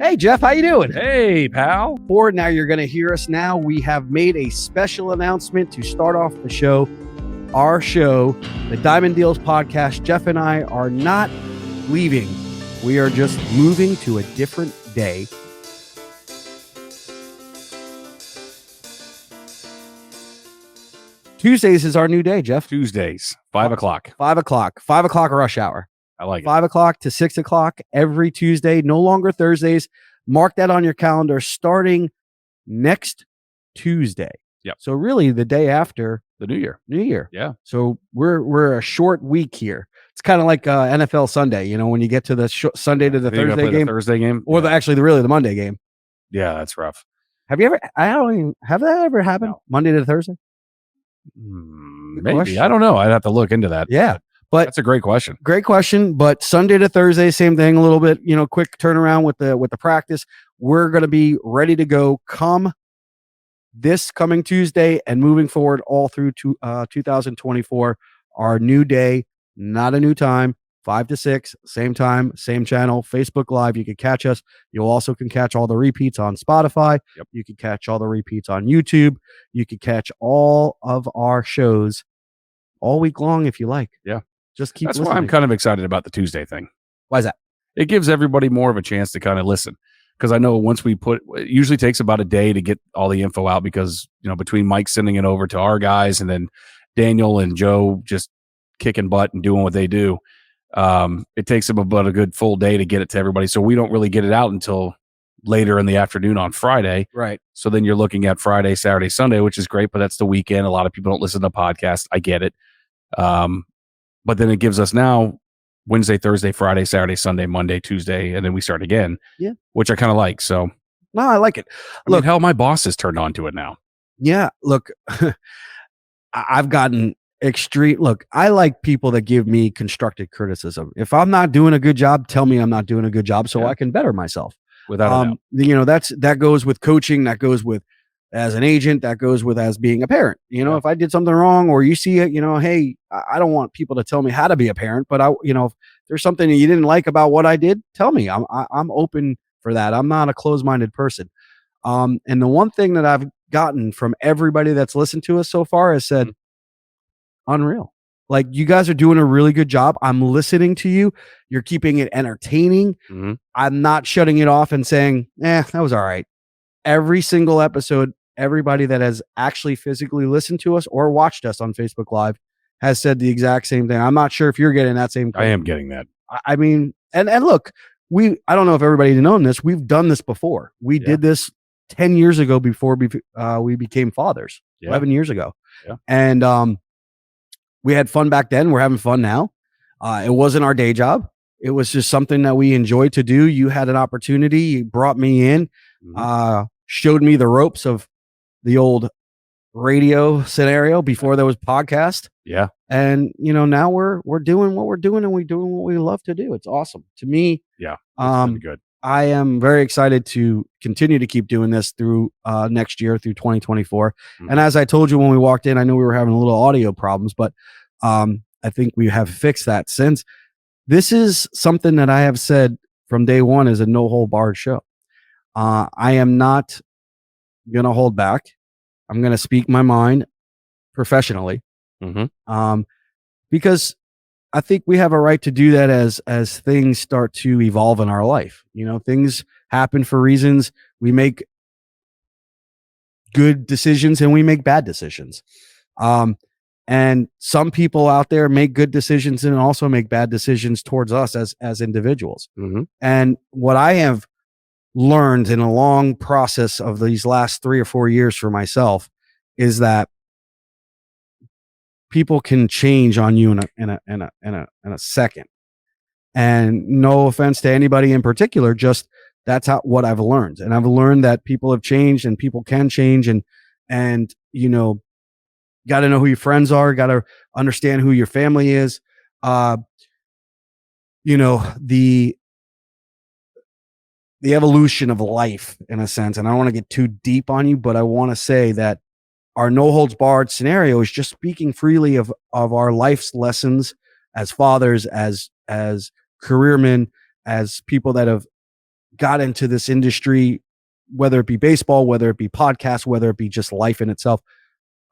Hey, Jeff, how you doing? Hey, pal. Ford, now you're going to hear us now. We have made a special announcement to start off the show. Our show, the Diamond Deals podcast, Jeff and I are not leaving. We are just moving to a different day. Tuesdays is our new day, Jeff. Tuesdays, 5 o'clock. 5 o'clock. 5 o'clock rush hour. I like it. 5 o'clock to 6 o'clock every Tuesday. No longer Thursdays. Mark that on your calendar starting next Tuesday. Yep. So really the day after The New Year. New Year. Yeah. So we're a short week here. It's kind of like NFL Sunday, you know, when you get to the Sunday to the Then you gotta Thursday play the game, Thursday game. or Yeah. the Monday game. Yeah, that's rough. Have you ever? Have that ever happened? No. Monday to Thursday? Maybe. question. I don't know. I'd have to look into that. Yeah, but That's a great question. great question. But Sunday to Thursday, same thing. A little bit, you know, quick turnaround with the practice. We're going to be ready to go come this coming Tuesday and moving forward all through to 2024. Our new day, not a new time. 5 to 6, same time, same channel, Facebook Live. You can catch us. You also can catch all the repeats on Spotify. Yep. You can catch all the repeats on YouTube. You can catch all of our shows all week long if you like. Yeah. Just keep That's listening. why I'm kind of excited about the Tuesday thing. Why is that? It gives everybody more of a chance to kind of listen. Because I know once it usually takes about a day to get all the info out because, you know, between Mike sending it over to our guys and then Daniel and Joe just kicking butt and doing what they do. It takes them about a good full day to get it to everybody. So we don't really get it out until later in the afternoon on Friday. Right. So then you're looking at Friday, Saturday, Sunday, which is great, but that's the weekend. A lot of people don't listen to podcasts. I get it. But then it gives us now Wednesday, Thursday, Friday, Saturday, Sunday, Monday, Tuesday, and then we start again. Yeah. Which I kind of like. So No, I like it. I mean, hell, my boss has turned on to it now. Yeah. Look, I've gotten extreme. Look, I like people that give me constructive criticism. If I'm not doing a good job, tell me I'm not doing a good job so Yeah. I can better myself. Without a doubt. You know, that goes with coaching, that goes with as an agent, that goes with as being a parent. You know, Yeah. if I did something wrong or you see it, you know, hey, I don't want people to tell me how to be a parent, but if there's something that you didn't like about what I did, tell me. I'm open for that. I'm not a closed-minded person. And the one thing that I've gotten from everybody that's listened to us so far has said, unreal. Like, you guys are doing a really good job. I'm listening to you. You're keeping it entertaining. Mhm. I'm not shutting it off and saying, that was all right. Every single episode, everybody that has actually physically listened to us or watched us on Facebook Live has said the exact same thing. I'm not sure if you're getting that same I am getting that. I mean, and look, I don't know if everybody known this. We've done this before. We did this 10 years ago before we became fathers, 11 years ago. Yeah. And we had fun back then. We're having fun now. It wasn't our day job. It was just something that we enjoyed to do. You had an opportunity. You brought me in, showed me the ropes of the old radio scenario before there was podcast. Yeah. And, now we're doing what we're doing and we're doing what we love to do. It's awesome to me. Yeah. It's been good. I am very excited to continue to keep doing this through next year, through 2024. Mhm. And as I told you when we walked in, I knew we were having a little audio problems, but I think we have fixed that since. This is something that I have said from day one is a no hold barred show. I am not going to hold back. I'm going to speak my mind professionally. Because I think we have a right to do that as things start to evolve in our life. Things happen for reasons. We make good decisions and we make bad decisions. And some people out there make good decisions and also make bad decisions towards us as individuals. And what I have learned in a long process of these last 3 or 4 years for myself is that people can change on you in a second. And no offense to anybody in particular, just that's what I've learned. And I've learned that people have changed and people can change and got to know who your friends are, got to understand who your family is. The evolution of life in a sense. And I don't want to get too deep on you, but I want to say that our no holds barred scenario is just speaking freely of our life's lessons as fathers, as careermen, as people that have got into this industry, whether it be baseball, whether it be podcasts, whether it be just life in itself,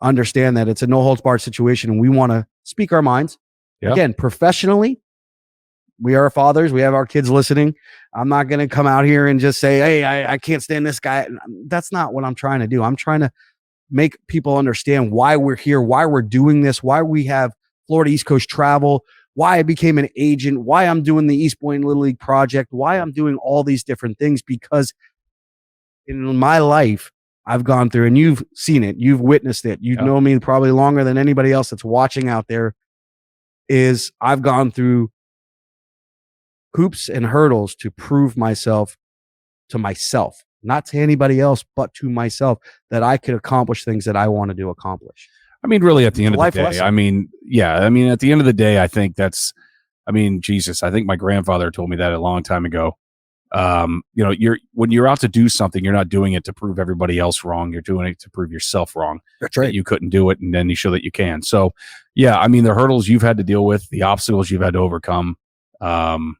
understand that it's a no holds barred situation and we want to speak our minds. Yeah. Again, professionally, we are fathers. We have our kids listening. I'm not going to come out here and just say, hey, I can't stand this guy. That's not what I'm trying to do. I'm trying to make people understand why we're here, why we're doing this, why we have Florida East Coast travel, why I became an agent, why I'm doing the East Point Little League project, why I'm doing all these different things, because in my life, I've gone through, and you've seen it, you've witnessed it, you know me probably longer than anybody else that's watching out there, is I've gone through hoops and hurdles to prove myself to myself, not to anybody else, but to myself, that I could accomplish things that I wanted to accomplish. I mean, really, at the end of the day, lesson. I mean, at the end of the day, I think that's, Jesus, I think my grandfather told me that a long time ago. When you're out to do something, you're not doing it to prove everybody else wrong. You're doing it to prove yourself wrong. That's right. That you couldn't do it, and then you show that you can. So, yeah, the hurdles you've had to deal with, the obstacles you've had to overcome, the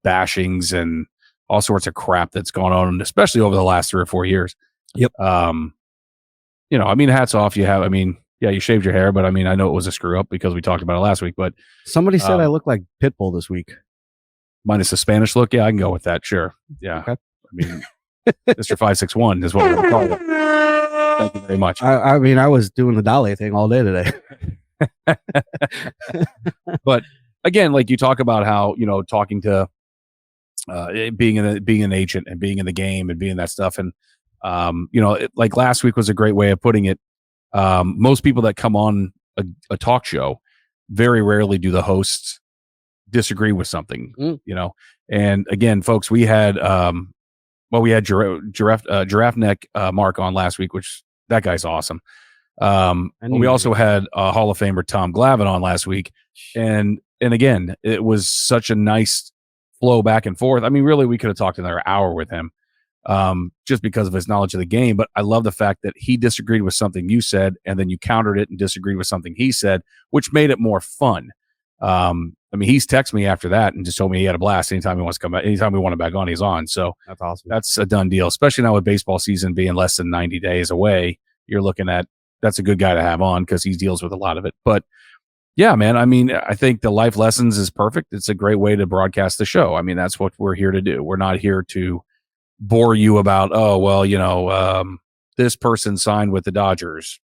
bashings and all sorts of crap that's gone on, especially over the last 3 or 4 years. Yep. Hats off. You shaved your hair, but I know it was a screw up because we talked about it last week. But somebody said I look like Pitbull this week. Minus the Spanish look, yeah, I can go with that. Sure, yeah. Okay. Mr. 561 is what we're going to call it. Thank you very much. I was doing the Dale thing all day today. But again, like you talk about how talking to being an agent and being in the game and being that stuff, and like last week was a great way of putting it. Most people that come on a talk show, very rarely do the hosts disagree with something, and again, folks, we had Giraffe Neck Mark on last week, which that guy's awesome. We also had Hall of Famer Tom Glavine on last week, and again, it was such a nice flow back and forth. Really, we could have talked another hour with him, just because of his knowledge of the game. But I love the fact that he disagreed with something you said, and then you countered it and disagreed with something he said, which made it more fun. He's texted me after that and just told me he had a blast. Anytime he wants to come back, anytime we want him back on, he's on. So that's awesome. That's a done deal, especially now with baseball season being less than 90 days away. You're looking at, that's a good guy to have on because he deals with a lot of it. But yeah, man, I think the life lessons is perfect. It's a great way to broadcast the show. That's what we're here to do. We're not here to bore you about, this person signed with the Dodgers.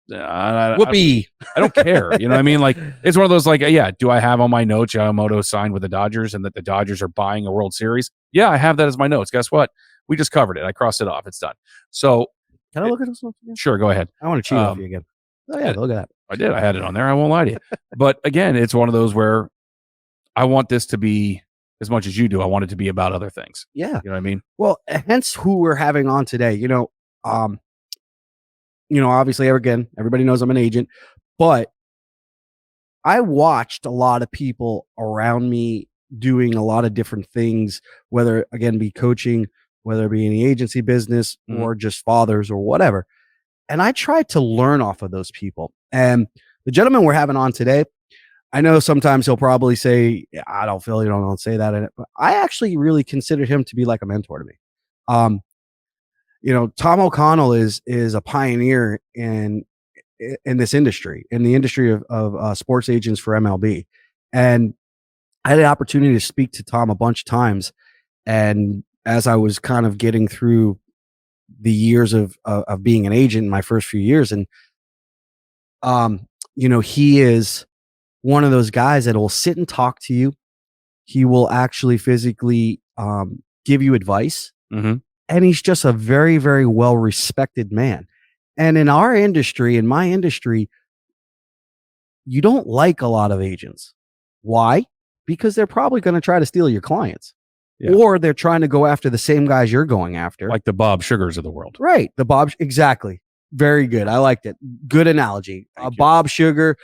Whoopee. I don't care. Like, it's one of those, like, do I have on my notes Yamamoto signed with the Dodgers and that the Dodgers are buying a World Series? Yeah, I have that as my notes. Guess what? We just covered it. I crossed it off. It's done. So can I look at this one again? Sure, go ahead. I want to cheat off you again. Oh yeah, look at that. I did. I had it on there. I won't lie to you. But again, it's one of those where I want this to be, as much as you do, I want it to be about other things. Yeah. You know what I mean? Well, hence who we're having on today. Obviously, again, everybody knows I'm an agent, but I watched a lot of people around me doing a lot of different things, whether, again, be coaching, whether it be in the agency business or just fathers or whatever. And I tried to learn off of those people. And the gentleman we're having on today, I know sometimes he'll probably say, I don't feel, don't say that in it, but I actually really consider him to be like a mentor to me. Tom O'Connell is a pioneer in this industry, in the industry of sports agents for MLB. And I had the opportunity to speak to Tom a bunch of times. And as I was kind of getting through the years of being an agent in my first few years, and he is one of those guys that will sit and talk to you. He will actually physically give you advice. Mm-hmm. And he's just a very, very well respected man. And in our industry, in my industry, you don't like a lot of agents. Why? Because they're probably going to try to steal your clients. Yeah. Or they're trying to go after the same guys you're going after. Like the Bob Sugars of the world. Right. The Bob. Exactly. Very good. I liked it. Good analogy. Bob Sugar,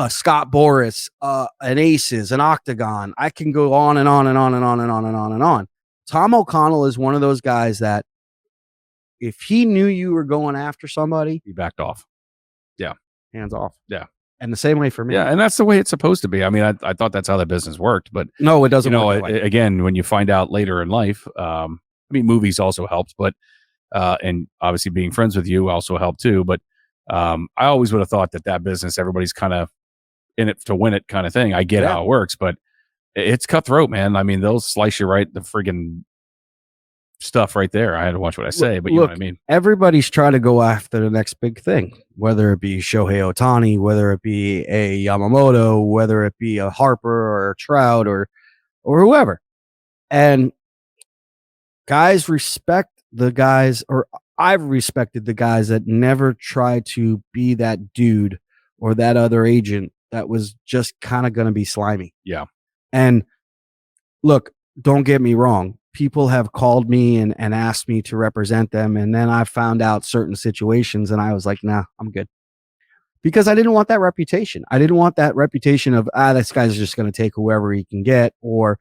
Scott Boras, an Aces, an Octagon. I can go on and on and on and on and on and on and on. Tom O'Connell is one of those guys that if he knew you were going after somebody, he backed off. Yeah. Hands off. Yeah. And the same way for me. Yeah, and that's the way it's supposed to be. I mean, I thought that's how the business worked, but No, it doesn't work that way. again, when you find out later in life, I mean, movies also helped, but and obviously being friends with you also helped too. But I always would have thought that business, everybody's kind of in it to win it kind of thing. I get how it works, but it's cutthroat, man. I mean, they'll slice you right the friggin' stuff right there. I had to watch what I say, but you know what I mean. Everybody's trying to go after the next big thing, whether it be Shohei Ohtani, whether it be a Yamamoto, whether it be a Harper or a Trout or whoever. And guys respect the guys, or I've respected the guys that never try to be that dude or that other agent that was just kind of going to be slimy. Yeah. And look, don't get me wrong. People have called me and asked me to represent them. And then I found out certain situations and I was like, nah, I'm good. Because I didn't want that reputation. I didn't want that reputation of, this guy's just going to take whoever he can get, or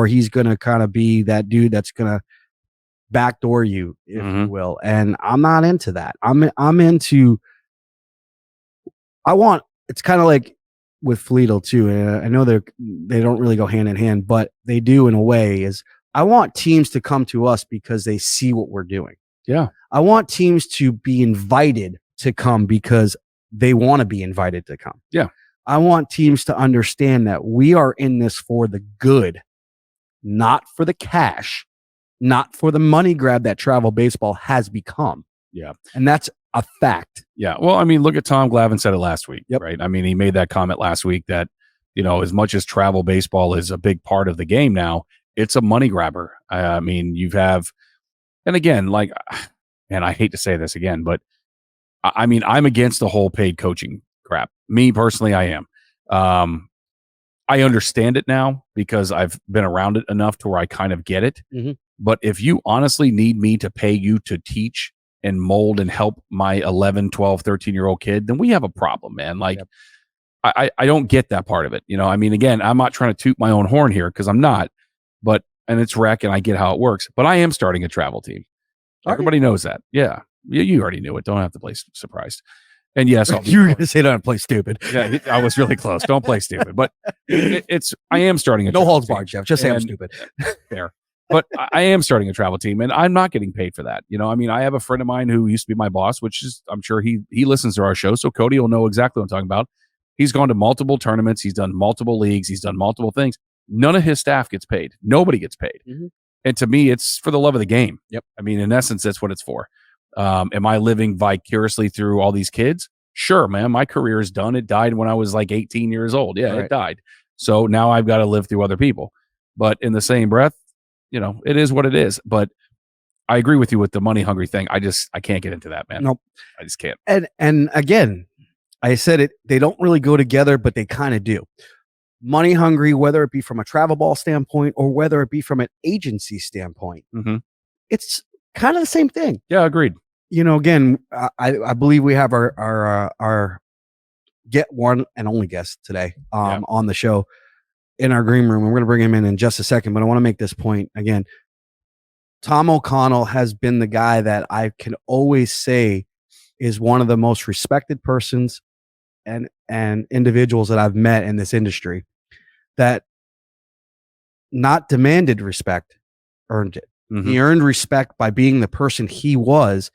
he's going to kind of be that dude that's going to backdoor you, if you will. And I'm not into that. I'm into, it's kind of like with Fleetle too. And I know they don't really go hand in hand, but they do in a way. Is I want teams to come to us because they see what we're doing. Yeah. I want teams to be invited to come because they want to be invited to come. Yeah. I want teams to understand that we are in this for the good, not for the cash, not for the money grab that travel baseball has become. Yeah. And that's a fact. Yeah. Well, I mean, look at Tom Glavine said it last week, right? I mean, he made that comment last week that, as much as travel baseball is a big part of the game now, it's a money grabber. I mean, and again, like, and I hate to say this again, but I mean, I'm against the whole paid coaching crap. Me personally, I am. I understand it now because I've been around it enough to where I kind of get it. Mm-hmm. But if you honestly need me to pay you to teach and mold and help my 11, 12, 13-year-old kid, then we have a problem, man. Like, I don't get that part of it. I mean, again, I'm not trying to toot my own horn here because I'm not. And it's rec, and I get how it works. But I am starting a travel team. Everybody knows that. Yeah. You already knew it. Don't have to play surprised. And yes, you were going to say don't play stupid. Yeah, I was really close. Don't play stupid. But I am starting a no holds barred, Jeff. Just say I'm stupid. Fair. But I am starting a travel team, and I'm not getting paid for that. I mean, I have a friend of mine who used to be my boss, which is, I'm sure he listens to our show, so Cody will know exactly what I'm talking about. He's gone to multiple tournaments. He's done multiple leagues. He's done multiple things. None of his staff gets paid. Nobody gets paid. Mm-hmm. And to me, it's for the love of the game. Yep. I mean, in essence, that's what it's for. Am I living vicariously through all these kids? Sure, man. My career is done. It died when I was like 18 years old. Yeah, It died. So now I've got to live through other people. But in the same breath, it is what it is. But I agree with you with the money hungry thing. I can't get into that, man. Nope. I just can't. And again, I said it, they don't really go together, but they kind of do. Money hungry, whether it be from a travel ball standpoint or whether it be from an agency standpoint, it's kind of the same thing. Yeah, agreed. Again, I believe we have our get one and only guest today on the show in our green room. And we're going to bring him in just a second, but I want to make this point again. Tom O'Connell has been the guy that I can always say is one of the most respected persons and individuals that I've met in this industry, that not demanded respect, earned it. Mm-hmm. He earned respect by being the person he was.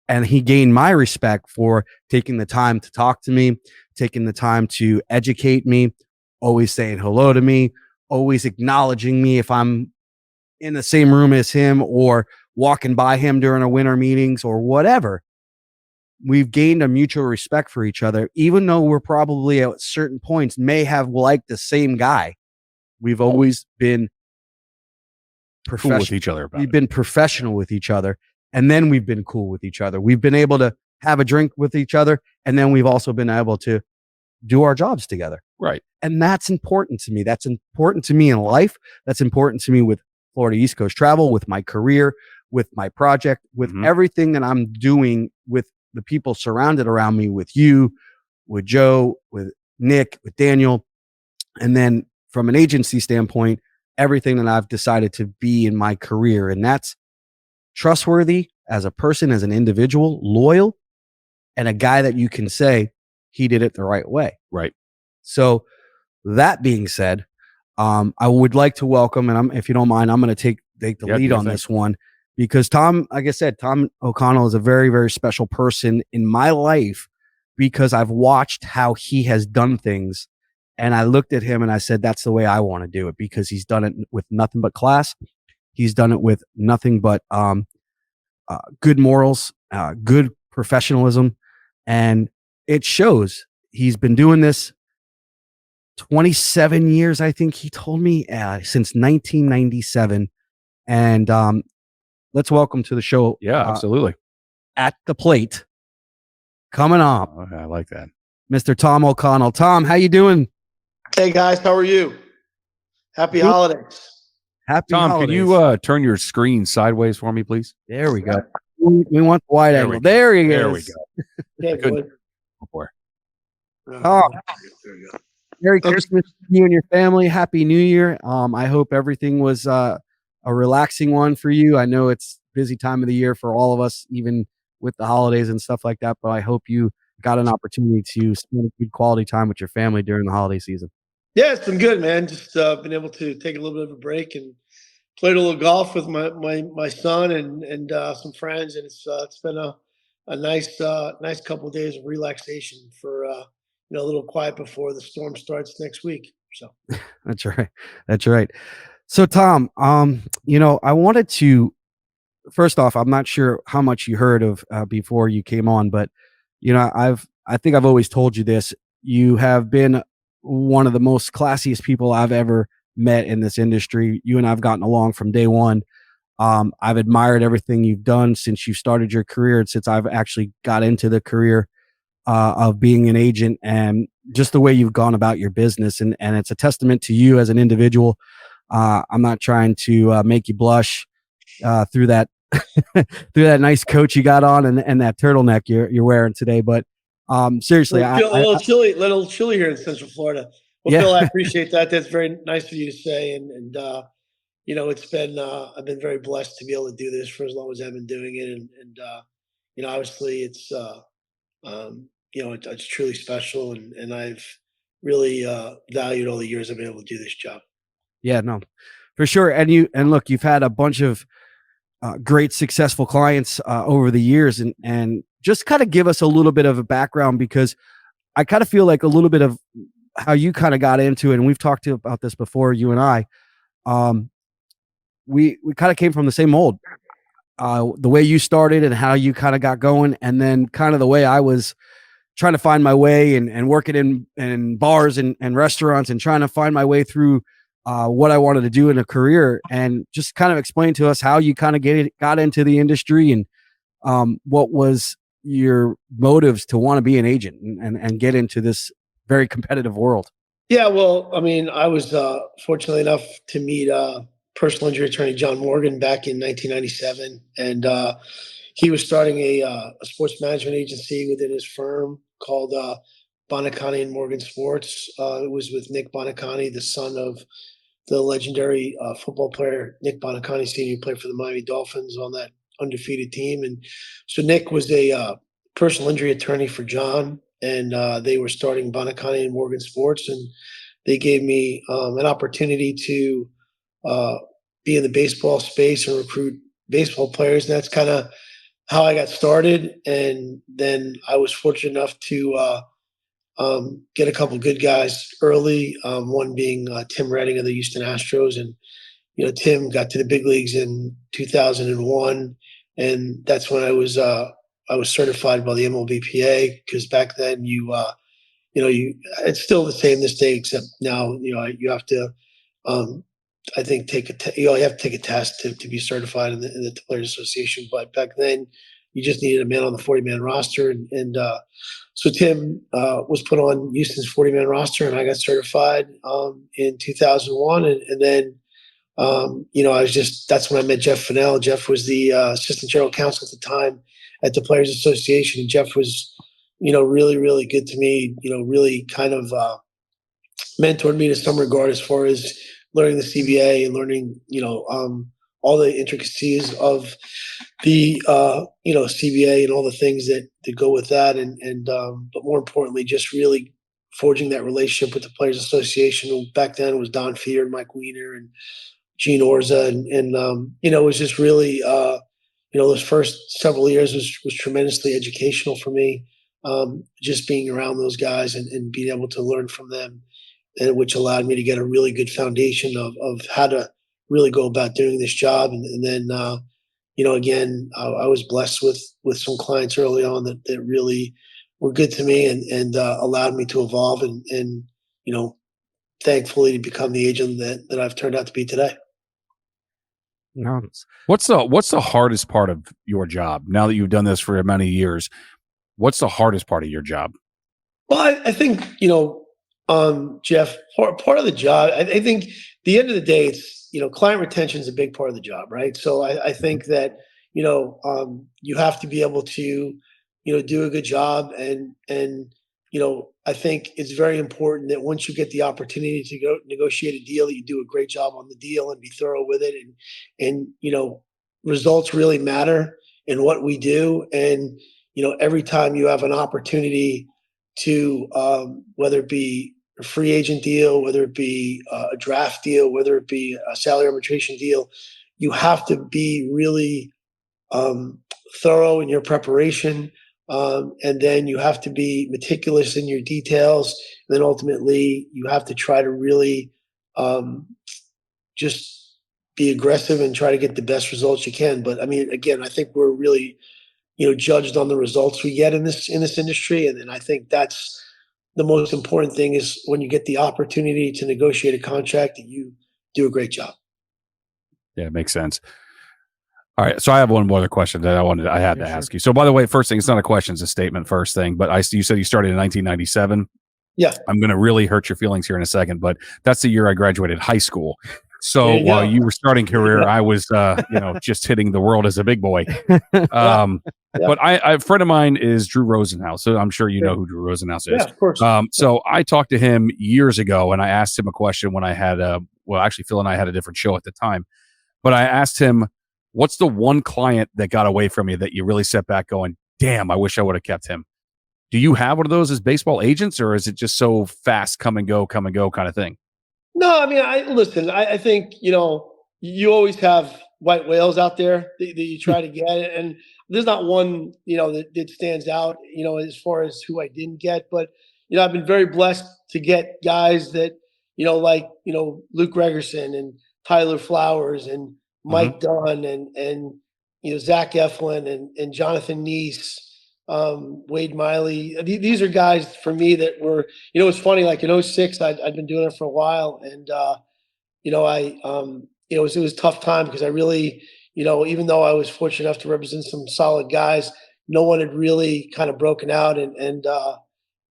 And he gained my respect for taking the time to talk to me, taking the time to educate me, always saying hello to me, always acknowledging me if I'm in the same room as him or walking by him during our winter meetings or whatever. We've gained a mutual respect for each other, even though we're probably at certain points may have liked the same guy. We've always been cool with each other. We've been professional with each other, and then we've been cool with each other. We've been able to have a drink with each other, and then we've also been able to do our jobs together. Right. And that's important to me. That's important to me in life. That's important to me with Florida East Coast Travel, with my career, with my project, with everything that I'm doing, with the people surrounded around me, with you, with Joe, with Nick, with Daniel. And then from an agency standpoint, everything that I've decided to be in my career. And that's trustworthy as a person, as an individual, loyal, and a guy that you can say, he did it the right way. Right. So that being said, I would like to welcome, and if you don't mind, I'm going to take the lead on this one, because Tom, like I said, Tom O'Connell is a very, very special person in my life, because I've watched how he has done things, and I looked at him and I said, that's the way I want to do it, because he's done it with nothing but class. He's done it with nothing but good morals, good professionalism, and it shows. He's been doing this 27 years, I think he told me, since 1997. And let's welcome to the show. Yeah, absolutely. At the plate, coming up, I like that, Mr. Tom O'Connell. Tom, how you doing? Hey guys, how are you? Happy holidays. Happy Tom, holidays. can you turn your screen sideways for me, please? There we go. We want the wide angle. There he is. There we go. Yeah, boy. Before. Tom, Merry Christmas to you and your family. Happy New Year. I hope everything was a relaxing one for you. I know it's a busy time of the year for all of us, even with the holidays and stuff like that, but I hope you got an opportunity to spend good quality time with your family during the holiday season. Yeah, it's been good, man. Just been able to take a little bit of a break and played a little golf with my son and some friends, and it's been a nice couple of days of relaxation for a little quiet before the storm starts next week. So That's right. That's right. So Tom, I wanted to, first off, I'm not sure how much you heard of before you came on, but I think I've always told you this. You have been one of the most classiest people I've ever met in this industry. You and I've gotten along from day one. I've admired everything you've done since you started your career and since I've actually got into the career of being an agent, and just the way you've gone about your business. And it's a testament to you as an individual. I'm not trying to make you blush through that through that nice coat you got on and that turtleneck you're wearing today, but seriously, a little chilly here in Central Florida. Well, Yeah. Phil, I appreciate that. That's very nice of you to say, and it's been I've been very blessed to be able to do this for as long as I've been doing it, and obviously it's it's truly special, and I've really valued all the years I've been able to do this job. Yeah, no, for sure. And look, you've had a bunch of great successful clients over the years, and just kind of give us a little bit of a background, because I kind of feel like a little bit of how you kind of got into it. And we've talked about this before, you and I, we kind of came from the same mold, the way you started and how you kind of got going. And then kind of the way I was trying to find my way and working in bars and restaurants and trying to find my way through what I wanted to do in a career, and just kind of explain to us how you kind of got into the industry, and what was your motives to want to be an agent and get into this very competitive world. Yeah, well, I mean, I was fortunate enough to meet personal injury attorney John Morgan back in 1997, and he was starting a sports management agency within his firm called Bonacani and Morgan Sports. It was with Nick Bonacani, the son of the legendary football player Nick Bonacani Sr., who played for the Miami Dolphins on that undefeated team. And so Nick was a personal injury attorney for John, and they were starting Bonacani and Morgan Sports, and they gave me an opportunity to be in the baseball space and recruit baseball players. And that's kind of how I got started. And then I was fortunate enough to get a couple good guys early. One being Tim Redding of the Houston Astros, and Tim got to the big leagues in 2001, and that's when I was certified by the MLBPA, because back then it's still the same this day, except now you have to I think you have to take a test to be certified in the Players Association. But back then you just needed a man on the 40-man roster, and so Tim was put on Houston's 40-man roster, and I got certified in 2001. And then, that's when I met Jeff Fennell. Jeff was the assistant general counsel at the time at the Players Association. And Jeff was, really, really good to me, really kind of mentored me to some regard as far as learning the CBA and learning, all the intricacies of the CBA and all the things that go with that, but more importantly, just really forging that relationship with the Players Association. Who back then was Don Fear and Mike Weiner and Gene Orza, it was just really those first several years was tremendously educational for me. Just being around those guys and being able to learn from them, and which allowed me to get a really good foundation of how to really go about doing this job. And then, again, I was blessed with some clients early on that really were good to me and allowed me to evolve and thankfully to become the agent that I've turned out to be today. No, What's the hardest part of your job now that you've done this for many years? What's the hardest part of your job? Well, I think, Jeff, part of the job, I think the end of the day, it's, client retention is a big part of the job, right? So I think that, you have to be able to, do a good job. And, I think it's very important that once you get the opportunity to go negotiate a deal, that you do a great job on the deal and be thorough with it. And, results really matter in what we do. And, every time you have an opportunity to whether it be a free agent deal, whether it be a draft deal, whether it be a salary arbitration deal, you have to be really thorough in your preparation. And then you have to be meticulous in your details. And then ultimately, you have to try to really just be aggressive and try to get the best results you can. But I mean, again, I think we're really judged on the results we get in this industry. And I think that's the most important thing is when you get the opportunity to negotiate a contract that you do a great job. Yeah, it makes sense. All right. So I have one more other question that I had to ask you. So by the way, first thing, it's not a question, it's a statement first thing, but you said you started in 1997. Yeah. I'm going to really hurt your feelings here in a second, but that's the year I graduated high school. So There you while go. you were starting career, I was, just hitting the world as a big boy. Yeah. But a friend of mine is Drew Rosenhaus. So I'm sure you know who Drew Rosenhaus is. Yeah, of course. So I talked to him years ago and I asked him a question when I had, actually Phil and I had a different show at the time, but I asked him, what's the one client that got away from you that you really set back going, damn, I wish I would have kept him? Do you have one of those as baseball agents, or is it just so fast, come and go kind of thing? No, I mean, I think, you always have white whales out there that you try to get. And there's not one, that stands out, as far as who I didn't get. But, I've been very blessed to get guys that, like, Luke Gregerson and Tyler Flowers and Mike Dunn and Zach Eflin and Jonathan Neese, Wade Miley. These are guys for me that were, it's funny, like in 06, I'd been doing it for a while. And, it was a tough time because I really, even though I was fortunate enough to represent some solid guys, no one had really kind of broken out and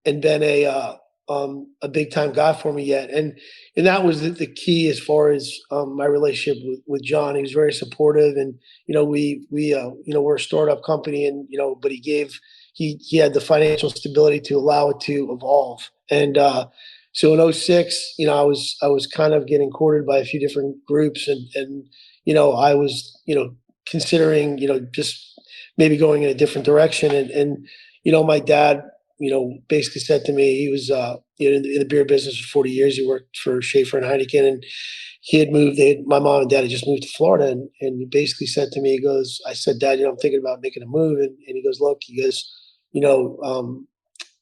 been a big time guy for me yet. And that was the key as far as my relationship with John. He was very supportive, and we're a startup company, and but he had the financial stability to allow it to evolve. And so in 06, I was kind of getting courted by a few different groups, and I was considering just maybe going in a different direction, and my dad basically said to me, he was in the beer business for 40 years. He worked for Schaefer and Heineken, and he had moved. My mom and dad had just moved to Florida, and he basically said to me, he goes, I said, Dad, I'm thinking about making a move, and he goes, look, he goes,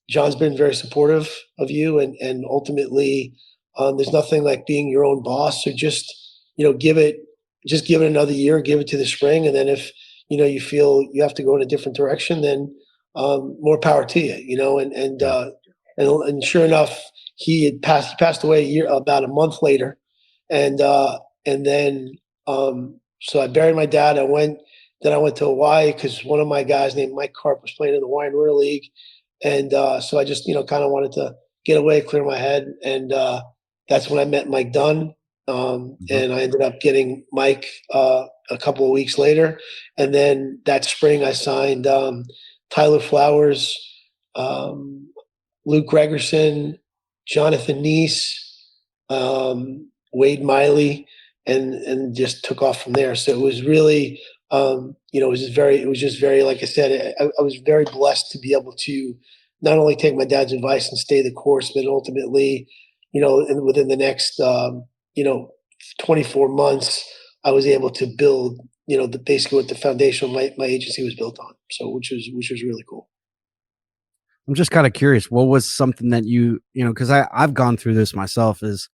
John's been very supportive of you, and ultimately, there's nothing like being your own boss. So just give it another year, give it to the spring, and then if you feel you have to go in a different direction, then more power to you. And sure enough, he passed away about a month later, and then so I buried my dad. I went to Hawaii because one of my guys named Mike Karp was playing in the Hawaiian Royal League. And so I just, kind of wanted to get away, clear my head. And that's when I met Mike Dunn. And I ended up getting Mike a couple of weeks later. And then that spring I signed Tyler Flowers, Luke Gregerson, Jonathan Neese, Wade Miley. and just took off from there. So it was really, it was just very, like I said, I was very blessed to be able to not only take my dad's advice and stay the course, but ultimately, within the next, 24 months, I was able to build, basically what the foundation of my agency was built on. So, which was really cool. I'm just kind of curious, what was something that because I've gone through this myself is,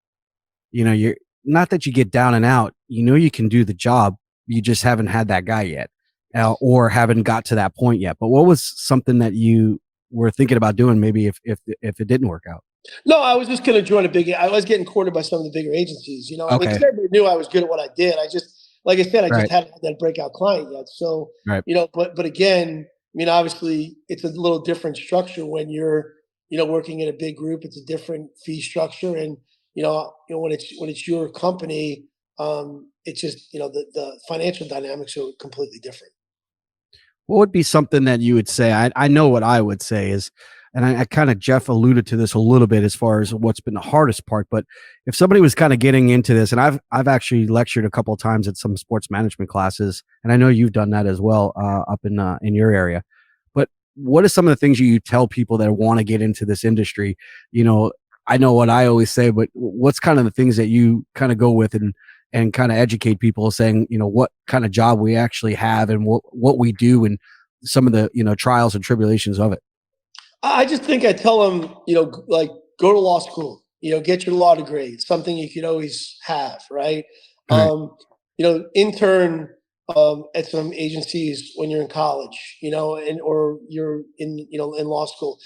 you're not that you get down and out, you can do the job. You just haven't had that guy yet, or haven't got to that point yet. But what was something that you were thinking about doing maybe if it didn't work out? No, I was just going to join I was getting courted by some of the bigger agencies, I mean, 'cause Okay. everybody knew I was good at what I did. Like I said, I just Right. hadn't had that breakout client yet. So, Right. but again, I mean, obviously it's a little different structure when you're, working in a big group. It's a different fee structure. And, when it's your company, it's just, the financial dynamics are completely different. What would be something that you would say? I know what I would say is, and I kind of Jeff alluded to this a little bit as far as what's been the hardest part. But if somebody was kind of getting into this, and I've actually lectured a couple of times at some sports management classes, and I know you've done that as well up in your area. But what are some of the things you tell people that want to get into this industry? I know what I always say, but what's kind of the things that you kind of go with and kind of educate people, saying, what kind of job we actually have and what we do and some of the, trials and tribulations of it. I just think I tell them, like, go to law school, get your law degree. It's something you could always have, right? Right. Intern at some agencies when you're in college, or you're in law school,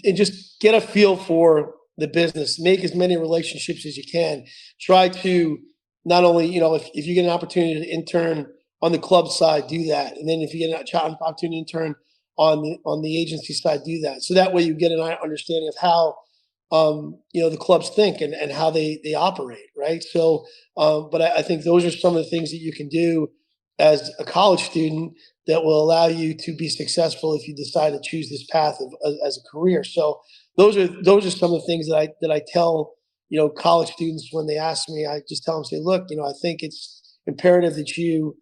and just get a feel for the business. Make as many relationships as you can. Try to not only, if you get an opportunity to intern on the club side, do that, and then if you get an opportunity to intern on the agency side, do that. So that way you get an understanding of how the clubs think and how they operate, right? So, but I think those are some of the things that you can do as a college student that will allow you to be successful if you decide to choose this path as a career. So those are some of the things that I tell college students when they ask me. I just tell them, say, look, I think it's imperative that you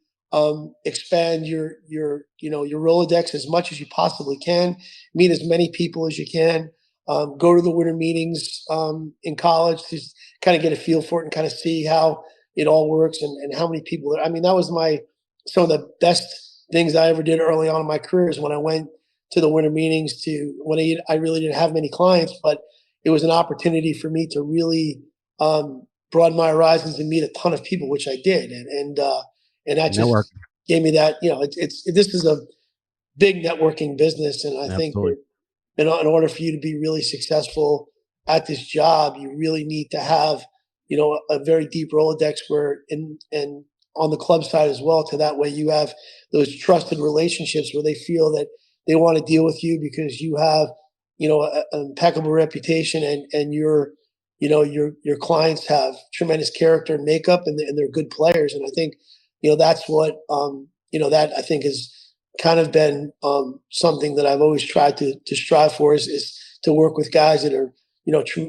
expand your Rolodex as much as you possibly can, meet as many people as you can, go to the winter meetings in college to kind of get a feel for it and kind of see how it all works and how many people. I mean, that was some of the best things I ever did early on in my career is when I went to the winter meetings when I really didn't have many clients, but it was an opportunity for me to really broaden my horizons and meet a ton of people, which I did, and that just Network. gave me that. This is a big networking business, and I think Absolutely. that in order for you to be really successful at this job, you really need to have a very deep Rolodex and on the club side as well. To that way, you have those trusted relationships where they feel that they want to deal with you because you have an impeccable reputation and your clients have tremendous character and makeup and they're good players. And I think that's what that I think has kind of been something that I've always tried to strive for is to work with guys that are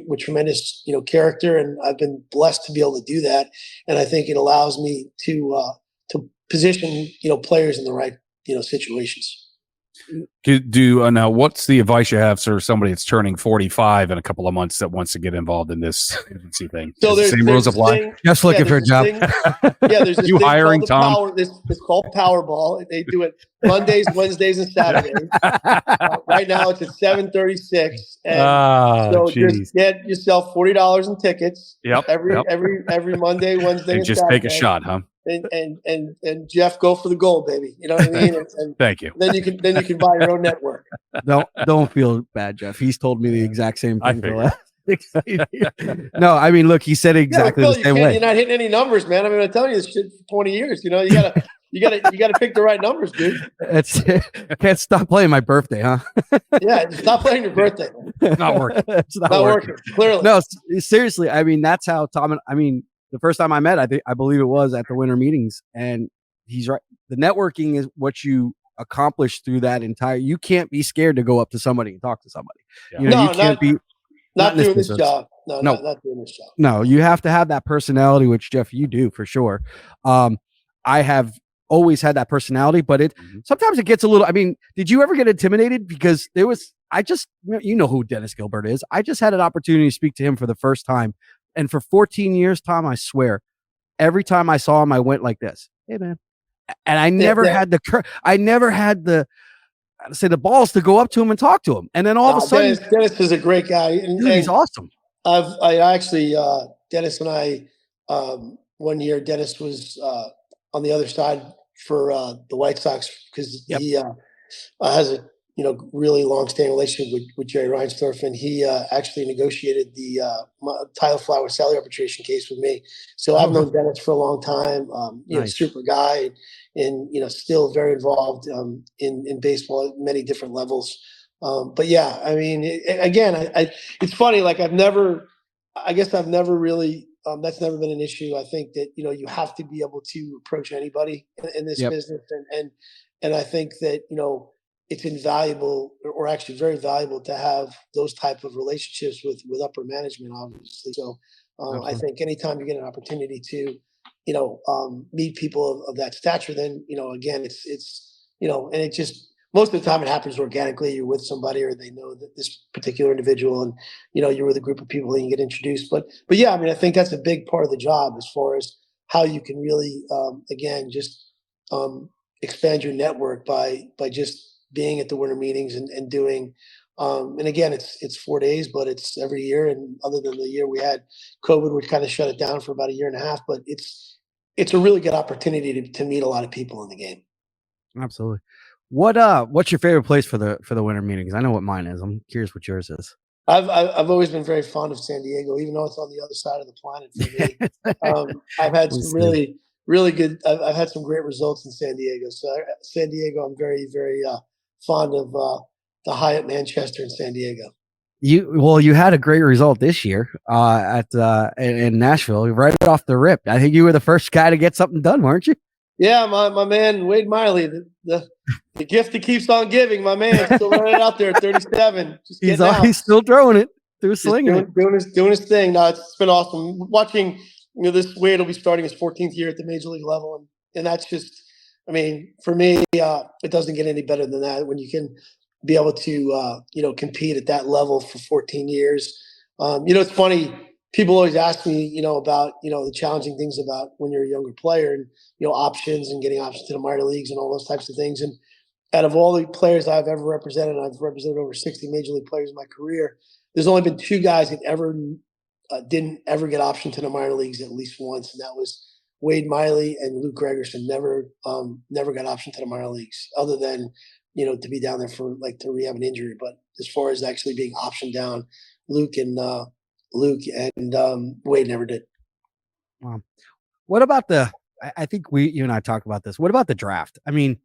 with tremendous character, and I've been blessed to be able to do that. And I think it allows me to position players in the right situations. Now, what's the advice you have for somebody that's turning 45 in a couple of months that wants to get involved in this agency thing? So Does the same rules apply? Just looking for a job. There's this You thing hiring, called Tom? It's called Powerball. They do it Mondays, Wednesdays, and Saturdays. Right now it's at 7:36, and so just get yourself $40 in tickets. Yep. Every Monday, Wednesday, And and just Saturday. take a shot, huh? And Jeff, go for the goal, baby. You know what I mean? And Thank you. then you can buy your own network. Don't feel bad, Jeff. He's told me the exact same I thing for the figured. last 6 years. No, I mean, look, he said exactly Phil, the same way. you're not hitting any numbers, man. I mean, I'm telling you this shit for 20 years. You gotta pick the right numbers, dude. Can't stop playing my birthday, huh? Yeah, stop playing your birthday. Not working. It's not working. Clearly. No, seriously. I mean, that's how Tom. I mean, the first time I met, I believe it was at the winter meetings, and he's right. The networking is what you accomplish through that entire. You can't be scared to go up to somebody and talk to somebody. Yeah. You can't be. Not in Not this doing this business. job. No, No, not doing this job. no, you have to have that personality, which Jeff, you do for sure. I have always had that personality, but Mhm. sometimes it gets a little. I mean, did you ever get intimidated? Because I just, you know who Dennis Gilbert is. I just had an opportunity to speak to him for the first time. And for 14 years, Tom, I swear, every time I saw him, I went like this, "Hey, man." And I Yeah, never had I never had say the balls to go up to him and talk to him. And then all of a sudden, Dennis is a great guy, dude, he's awesome. I actually Dennis and I one year Dennis was on the other side for the White Sox because Yep. he has a really long-standing relationship with Jerry Reinsdorf, and he actually negotiated the Tyler Flower salary arbitration case with me. So I've known Dennis for a long time. Nice. Super guy, and still very involved in baseball at many different levels. But yeah, I mean, again, it's funny. Like I guess I've never really. That's never been an issue. I think that you have to be able to approach anybody in this Yep. business, and I think that it's invaluable or actually very valuable to have those type of relationships with upper management, obviously. So I think anytime you get an opportunity to meet people of that stature, then again it's and it just most of the time it happens organically. You're with somebody or they know that this particular individual, and you're with a group of people and you get introduced. But yeah, I mean, I think that's a big part of the job as far as how you can really again just expand your network by just being at the winter meetings and doing and again it's 4 days, but it's every year. And other than the year we had COVID, which kind of shut it down for about a year and a half, but it's a really good opportunity to meet a lot of people in the game. Absolutely. What's your favorite place for the winter meetings? I know what mine is. I'm curious what yours is. I've always been very fond of San Diego, even though it's on the other side of the planet for me. I've had some really good. I've had some great results in San Diego. So San Diego, I'm very very fond of the Hyatt Manchester in San Diego. You had a great result this year at in Nashville right off the rip. I think you were the first guy to get something done, weren't you? Yeah, my man Wade Miley, the gift that keeps on giving. My man still running it out there at 37, just getting out. He's still throwing it, through slinging it, doing his thing. No, it's been awesome watching. This Wade will be starting his 14th year at the major league level, and that's just. I mean, for me, it doesn't get any better than that when you can be able to compete at that level for 14 years. It's funny. People always ask me, about the challenging things about when you're a younger player and options and getting options to the minor leagues and all those types of things. And out of all the players I've ever represented, I've represented over 60 major league players in my career. There's only been two guys that ever didn't ever get optioned to the minor leagues at least once, and that was Wade Miley and Luke Gregerson. Never got optioned to the minor leagues, other than to be down there for to rehab an injury. But as far as actually being optioned down, Luke and Wade never did. Wow. What about I think you and I talked about this. What about the draft? I mean,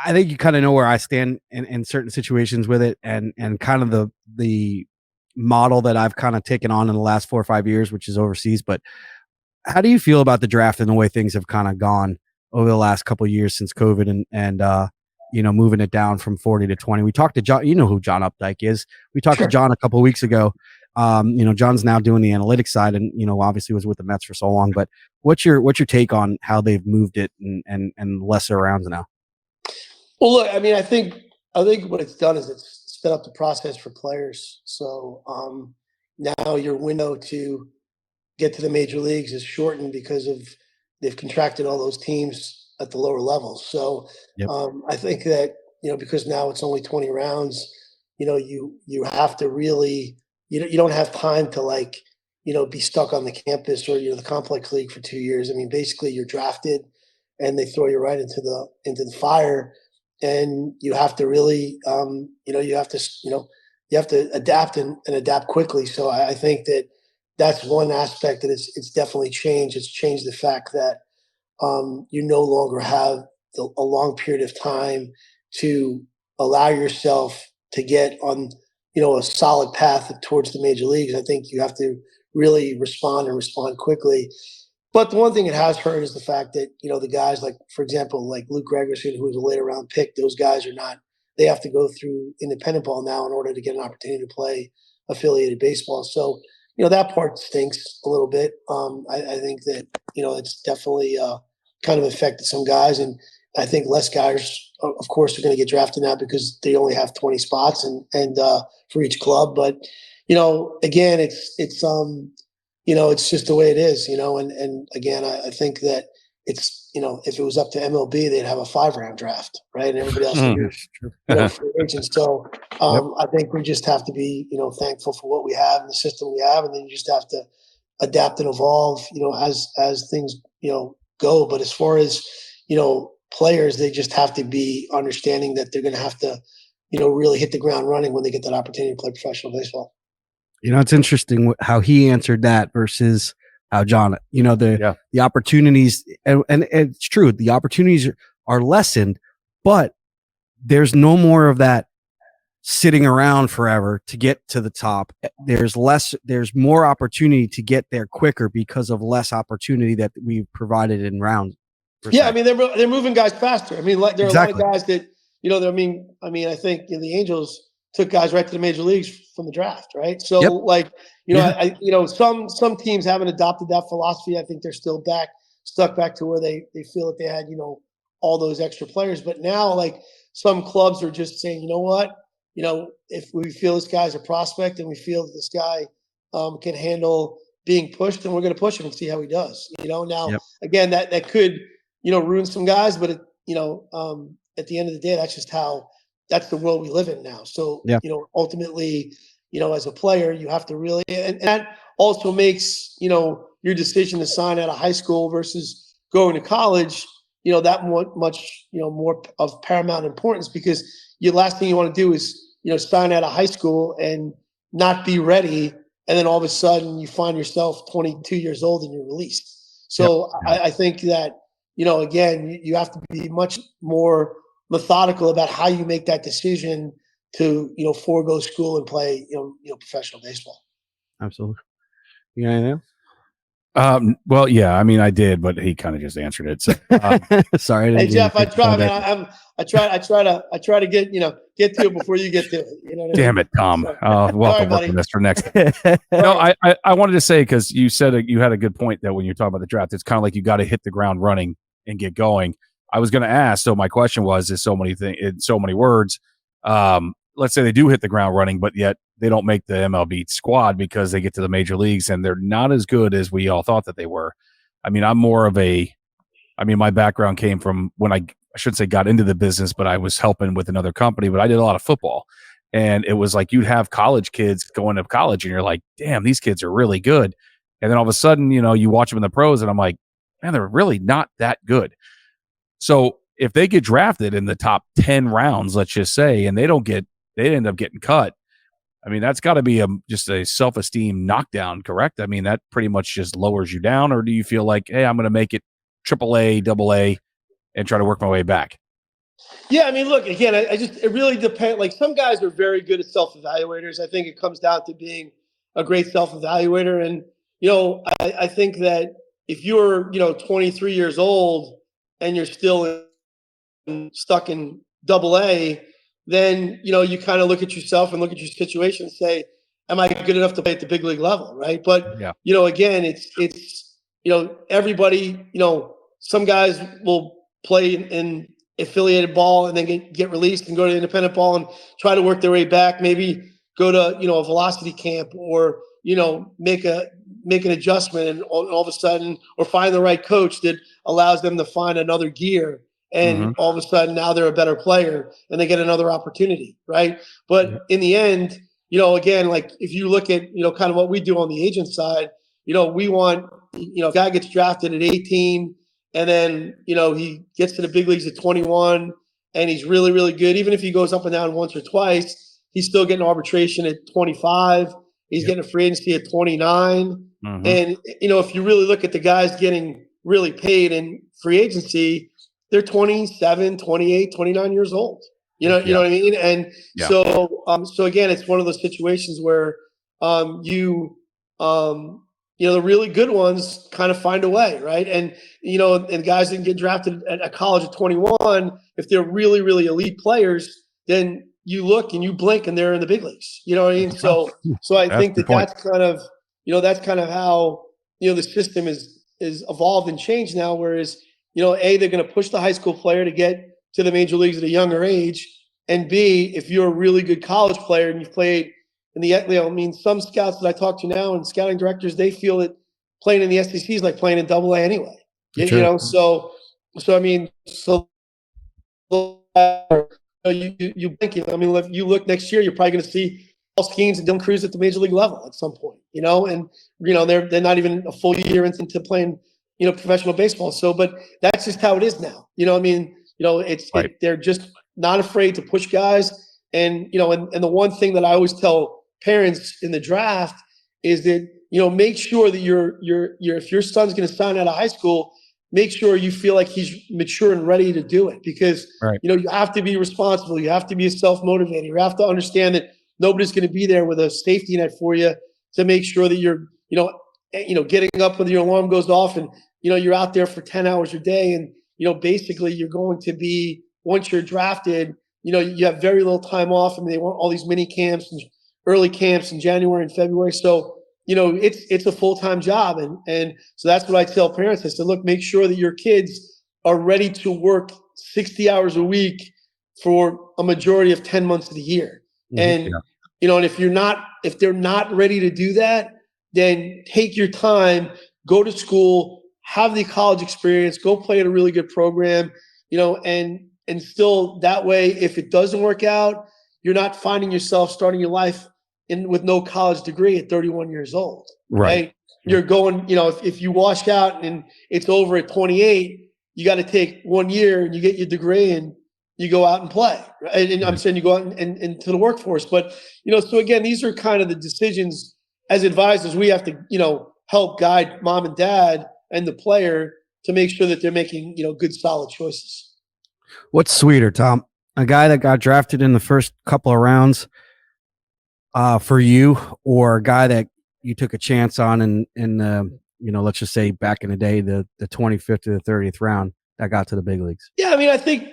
I think you kind of know where I stand in certain situations with it, and kind of the model that I've kind of taken on in the last 4 or 5 years, which is overseas. But how do you feel about the draft and the way things have kind of gone over the last couple of years since COVID and moving it down from 40 to 20? We talked to John. You know who John Updike is. We talked to John a couple of weeks ago. John's now doing the analytics side, and obviously was with the Mets for so long. But what's your take on how they've moved it and lesser rounds now? Well, look, I mean, I think what it's done is it's sped up the process for players. So now your window to get to the major leagues is shortened because they've contracted all those teams at the lower levels. So Yep. I think that because now it's only 20 rounds, you have to really you don't have time to be stuck on the campus or the complex league for 2 years. I mean, basically you're drafted and they throw you right into the fire, and you have to really you have to adapt and adapt quickly. So I think that's one aspect that it's definitely changed. It's changed the fact that you no longer have a long period of time to allow yourself to get on a solid path towards the major leagues. I think you have to really respond quickly. But the one thing it has hurt is the fact that the guys for example, like Luke Gregerson, who was a later round pick, those guys are not. They have to go through independent ball now in order to get an opportunity to play affiliated baseball. So, that part stinks a little bit. I think that, it's definitely kind of affected some guys. And I think less guys, of course, are going to get drafted now because they only have 20 spots and for each club. But, again, it's just the way it is, and again, I think that it's, if it was up to MLB, they'd have a 5-round draft, right? And everybody else would be, free agents. So I think we just have to be, thankful for what we have and the system we have. And then you just have to adapt and evolve, as things, go. But as far as, players, they just have to be understanding that they're going to have to, really hit the ground running when they get that opportunity to play professional baseball. It's interesting how he answered that versus how John, the opportunities, and it's true, the opportunities are lessened, but there's no more of that sitting around forever to get to the top. There's more opportunity to get there quicker because of less opportunity that we've provided in rounds. Yeah, I mean, they're moving guys faster. I mean, there are a lot of guys that, I mean, I think the Angels took guys right to the major leagues from the draft, right? So, some teams haven't adopted that philosophy. I think they're still stuck back to where they feel that they had, all those extra players. But now, some clubs are just saying, you know what, if we feel this guy's a prospect and we feel that this guy can handle being pushed, then we're going to push him and see how he does. Now, again, that could, ruin some guys, but at the end of the day, that's the world we live in now. So, ultimately, as a player, you have to really, and that also makes, your decision to sign out of high school versus going to college, that much, more of paramount importance, because the last thing you want to do is, sign out of high school and not be ready. And then all of a sudden you find yourself 22 years old and you're released. So I think that, again, you have to be much more methodical about how you make that decision to, forego school and play, professional baseball. Absolutely. You got anything else? Well, yeah, I mean, I did, but he kind of just answered it. So, sorry. Hey, Jeff, I try to get to it before you get to it. You know what Damn I it, Tom. We'll have to work on this for next. No, I wanted to say, because you said you had a good point that when you're talking about the draft, it's kind of like you got to hit the ground running and get going. I was going to ask. So my question is so many things in so many words. Let's say they do hit the ground running, but yet they don't make the MLB squad because they get to the major leagues and they're not as good as we all thought that they were. I mean, my background came from when I shouldn't say got into the business, but I was helping with another company, but I did a lot of football. And it was like you'd have college kids going to college and you're like, damn, these kids are really good. And then all of a sudden, you watch them in the pros and I'm like, man, they're really not that good. So if they get drafted in the top 10 rounds, let's just say, and they end up getting cut, I mean, that's got to be just a self-esteem knockdown, correct? I mean, that pretty much just lowers you down. Or do you feel like, hey, I'm going to make it AAA, AA, and try to work my way back? Yeah, I mean, look, again, it really depends. Like, some guys are very good at self-evaluators. I think it comes down to being a great self-evaluator. And, I think that if you're, 23 years old and you're still stuck in AA, then, you kind of look at yourself and look at your situation and say, am I good enough to play at the big league level? Right. But, again, it's, everybody, some guys will play in affiliated ball and then get released and go to independent ball and try to work their way back, maybe go to, a velocity camp or, make an adjustment and all of a sudden, or find the right coach that allows them to find another gear. And all of a sudden now they're a better player and they get another opportunity. Right. But in the end, again, like if you look at, kind of what we do on the agent side, we want, a guy gets drafted at 18 and then, he gets to the big leagues at 21 and he's really, really good. Even if he goes up and down once or twice, he's still getting arbitration at 25. He's getting a free agency at 29. And, if you really look at the guys getting really paid in free agency, they're 27, 28, 29 years old. You know what I mean? And so again, it's one of those situations where the really good ones kind of find a way, right? And and guys that get drafted at college at 21, if they're really, really elite players, then you look and you blink and they're in the big leagues. You know what I mean? So I That's think the point. that's kind of, that's kind of how, the system is evolved and changed now. Whereas, A, they're going to push the high school player to get to the major leagues at a younger age. And B, if you're a really good college player and you've played in the, some scouts that I talk to now and scouting directors, they feel that playing in the SEC is like playing in Double A anyway. Sure. So you blink. If you look next year, you're probably going to see Paul Skeens and Dylan Cruz at the major league level at some point. And they're not even a full year into playing professional baseball. So, but that's just how it is now. They're just not afraid to push guys. And and the one thing that I always tell parents in the draft is that make sure that if your son's going to sign out of high school, make sure you feel like he's mature and ready to do it, because you have to be responsible. You have to be self-motivated. You have to understand that nobody's going to be there with a safety net for you to make sure that you're getting up when your alarm goes off and you're out there for 10 hours a day. And basically you're going to be, once you're drafted, you have very little time off. They want all these mini camps and early camps in January and February. So it's a full-time job. And so that's what I tell parents. I said, look, make sure that your kids are ready to work 60 hours a week for a majority of 10 months of the year. And, and if they're not ready to do that, then take your time, go to school, have the college experience, go play at a really good program, and still that way, if it doesn't work out, you're not finding yourself starting your life with no college degree at 31 years old, right? You're going, if you wash out and it's over at 28, you got to take 1 year and you get your degree and you go out and play. Right? And I'm saying you go out and into the workforce. But, so again, these are kind of the decisions as advisors we have to, help guide mom and dad and the player to make sure that they're making, good, solid choices. What's sweeter, Tom? A guy that got drafted in the first couple of rounds for you, or a guy that you took a chance on in let's just say back in the day, the 25th to the 30th round that got to the big leagues? Yeah, I think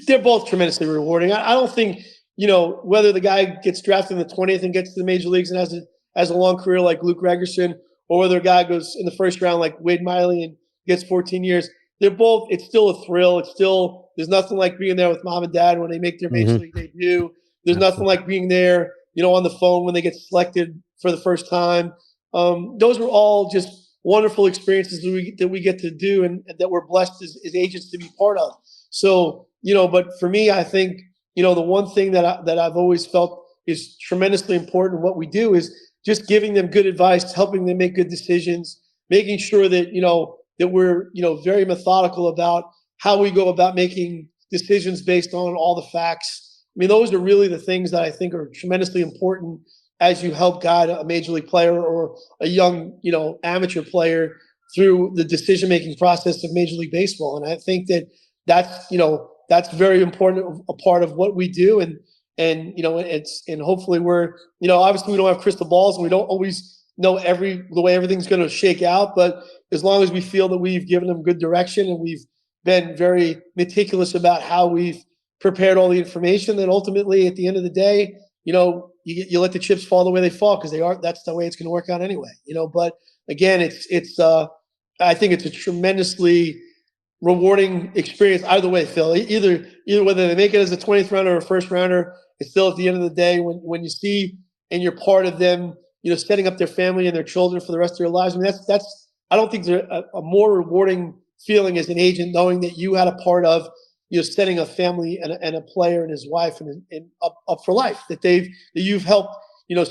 they're both tremendously rewarding. I don't think, whether the guy gets drafted in the 20th and gets to the major leagues and has a long career like Luke Gregerson, or whether a guy goes in the first round like Wade Miley and gets 14 years. They're both, it's still a thrill. There's nothing like being there with mom and dad when they make their major league debut. There's nothing like being there, on the phone when they get selected for the first time. Those are all just wonderful experiences that we get to do and that we're blessed as agents to be part of. So, but for me, I think, the one thing that I've always felt is tremendously important in what we do is just giving them good advice, helping them make good decisions, making sure that, that we're, very methodical about how we go about making decisions based on all the facts. Those are really the things that I think are tremendously important as you help guide a major league player or a young, amateur player through the decision-making process of Major League Baseball. And I think that's very important, a part of what we do. And hopefully we're, obviously we don't have crystal balls and we don't always know the way everything's going to shake out. But as long as we feel that we've given them good direction and we've been very meticulous about how we've prepared all the information, then ultimately at the end of the day, you let the chips fall the way they fall, because that's the way it's going to work out anyway, but again, I think it's a tremendously rewarding experience either way, Phil. Either whether they make it as a 20th rounder or a first rounder, it's still at the end of the day when you see and you're part of them, setting up their family and their children for the rest of their lives. That's I don't think there's a more rewarding feeling as an agent, knowing that you had a part of, setting a family and a player and his wife and up for life, that you've helped,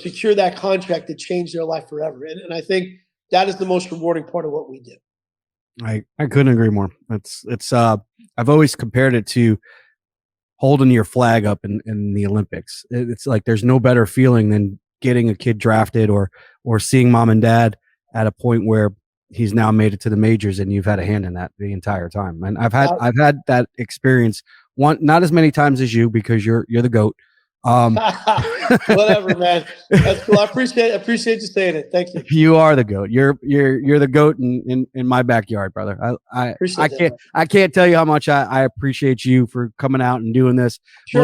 secure that contract that changed their life forever. And I think that is the most rewarding part of what we do. I couldn't agree more. It's I've always compared it to holding your flag up in the Olympics. It's like there's no better feeling than getting a kid drafted or seeing mom and dad at a point where he's now made it to the majors and you've had a hand in that the entire time. And I've had that experience, not as many times as you, because you're the GOAT. Whatever, man. That's cool. I appreciate you saying it. Thank you. You are the goat. You're the goat in my backyard, brother. Appreciate that. I can't tell you how much I appreciate you for coming out and doing this. Sure.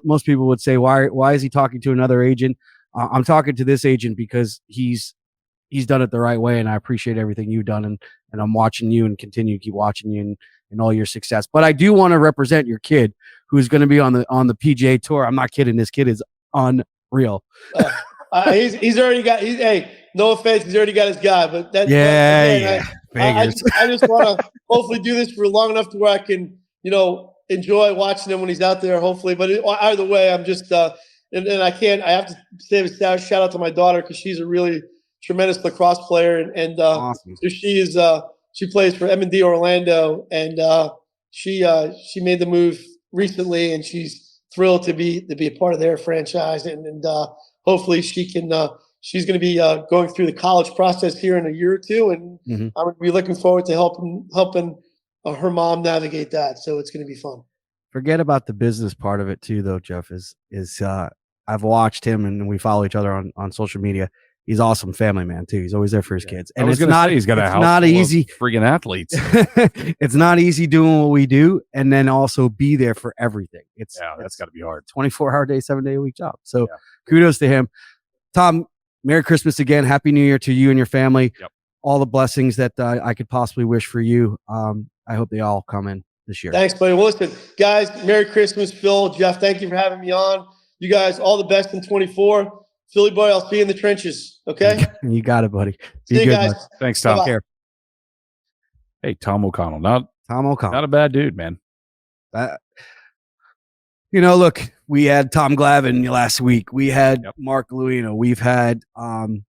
Most people would say, why is he talking to another agent? I'm talking to this agent because he's done it the right way, and I appreciate everything you've done, and I'm watching you and continue to keep watching you and all your success. But I do want to represent your kid who's going to be on the PGA Tour. I'm not kidding. This kid is unreal. He's already got. Hey, no offense, he's already got his guy. But that. I just want to hopefully do this for long enough to where I can, enjoy watching him when he's out there. Hopefully, but either way, I'm just and I can't. I have to say a shout out to my daughter because she's a really tremendous lacrosse player, and awesome. So she is. She plays for M&D Orlando, and she made the move recently, and she's thrilled to be a part of their franchise, and hopefully she can. She's going to be going through the college process here in a year or two, and I'm going to be looking forward to helping her mom navigate that. So it's going to be fun. Forget about the business part of it too, though. Jeff is I've watched him, and we follow each other on social media. He's awesome family man too. He's always there for his kids. And he's got a house not easy freaking athletes. It's not easy doing what we do and then also be there for everything. That's got to be hard. 24-hour day, 7-day-a-week job. So kudos to him. Tom, Merry Christmas again. Happy New Year to you and your family. Yep. All the blessings that I could possibly wish for you. I hope they all come in this year. Thanks, buddy. Well, listen, guys, Merry Christmas, Phil, Jeff. Thank you for having me on. You guys, all the best in 24. Philly boy, I'll see you in the trenches. Okay. You got it, buddy. See you guys. Buddy. Thanks, Tom. Care. Hey, Tom O'Connell. Not a bad dude, man. Look, we had Tom Glavine last week. We had Mark Luino. We've had John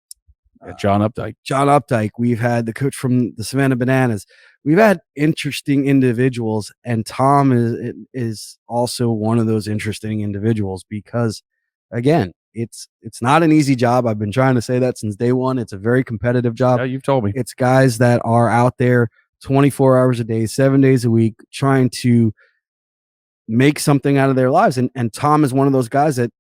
Updike. We've had the coach from the Savannah Bananas. We've had interesting individuals, and Tom is also one of those interesting individuals because, again, it's not an easy job. I've been trying to say that since day one. It's a very competitive job. Yeah, you've told me. It's guys that are out there 24 hours a day, 7 days a week, trying to make something out of their lives. And Tom is one of those guys that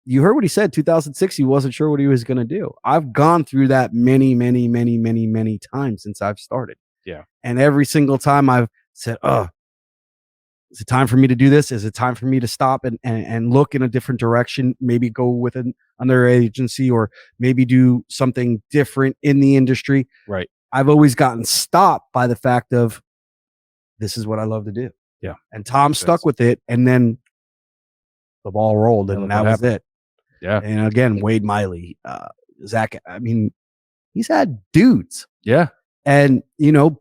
you heard what he said, 2006, he wasn't sure what he was going to do. I've gone through that many, many, many, many, many times since I've started. Yeah. And every single time I've said, is it time for me to do this? Is it time for me to stop and look in a different direction? Maybe go with another agency or maybe do something different in the industry. Right. I've always gotten stopped by the fact of this is what I love to do. Yeah. And Tom stuck with it, and then the ball rolled, and that was it. Yeah. And again, Wade Miley, Zach, I mean, he's had dudes. Yeah. And,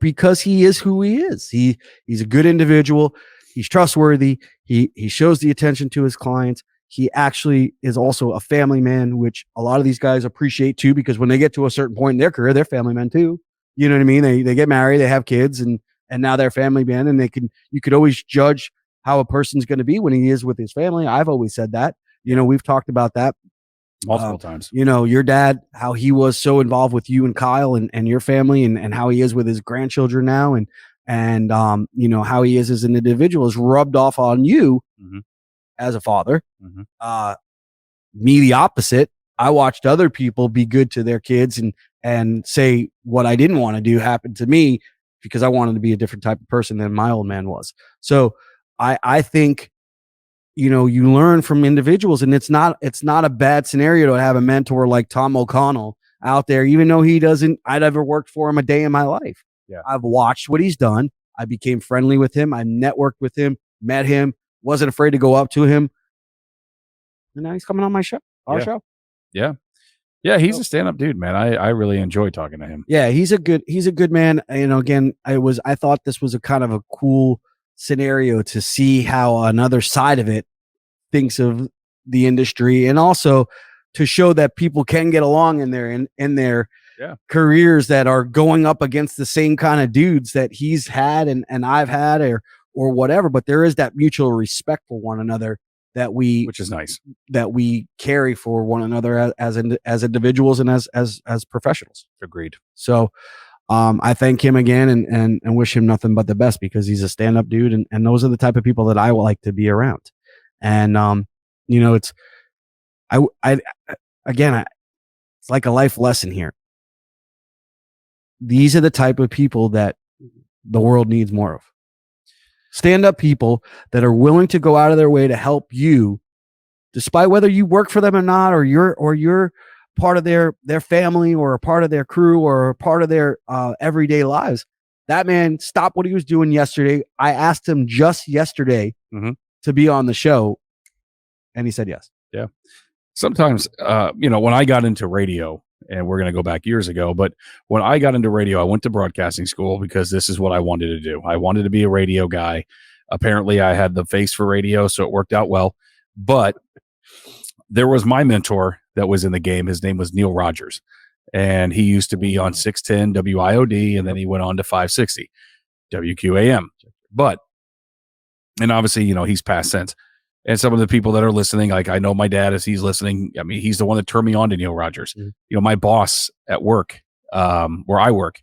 because he is who he is, he's a good individual. He's trustworthy. He shows the attention to his clients. He actually is also a family man, which a lot of these guys appreciate too, because when they get to a certain point in their career, they're family men too. You know what I mean? They get married, they have kids, and now they're family men, and you could always judge how a person's going to be when he is with his family. I've always said that. We've talked about that multiple times. Your dad, how he was so involved with you and Kyle and your family, and how he is with his grandchildren now, and how he is as an individual is rubbed off on you as a father. Me, the opposite. I watched other people be good to their kids and say what I didn't want to do happened to me because I wanted to be a different type of person than my old man was. So I think, you learn from individuals, and it's not a bad scenario to have a mentor like Tom O'Connell out there, even though I'd ever worked for him a day in my life. Yeah. I've watched what he's done. I became friendly with him. I networked with him, met him, wasn't afraid to go up to him. And now he's coming on my show, our show. Yeah. Yeah. He's a stand-up dude, man. I really enjoy talking to him. Yeah. He's a good man. Again, I thought this was a kind of a cool scenario to see how another side of it thinks of the industry, and also to show that people can get along in their careers that are going up against the same kind of dudes that he's had and I've had or whatever. But there is that mutual respect for one another which is nice, that we carry for one another as individuals and as professionals. Agreed. So I thank him again and wish him nothing but the best, because he's a stand-up dude, and those are the type of people that I would like to be around. And You know, I again, it's like a life lesson here. These are the type of people that the world needs more of. Stand-up people that are willing to go out of their way to help you, despite whether you work for them or not, or you're part of their family or a part of their crew or a part of their everyday lives. That man stopped what he was doing yesterday. I asked him just yesterday to be on the show, and he said yes. Yeah. Sometimes, when I got into radio, and we're going to go back years ago, but when I got into radio, I went to broadcasting school because this is what I wanted to do. I wanted to be a radio guy. Apparently, I had the face for radio, so it worked out well. But there was my mentor that was in the game. His name was Neil Rogers, and he used to be on 610 WIOD, and then he went on to 560 WQAM. And obviously, he's passed since. And some of the people that are listening, like I know my dad, as he's listening, I mean, he's the one that turned me on to Neil Rogers. My boss at work, where I work,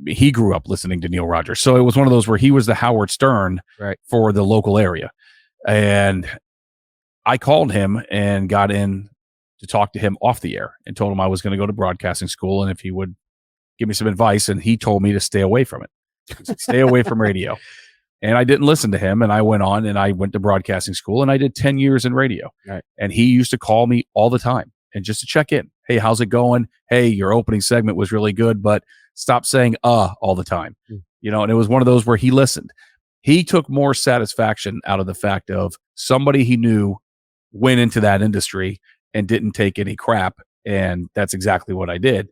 he grew up listening to Neil Rogers. So it was one of those where he was the Howard Stern for the local area. And I called him and got in to talk to him off the air and told him I was going to go to broadcasting school and if he would give me some advice. And he told me to stay away from it. He said, stay away from radio. And I didn't listen to him. And I went on and I went to broadcasting school and I did 10 years in radio. Right. And he used to call me all the time and just to check in. Hey, how's it going? Hey, your opening segment was really good, but stop saying all the time. And it was one of those where he listened. He took more satisfaction out of the fact of somebody he knew went into that industry and didn't take any crap. And that's exactly what I did.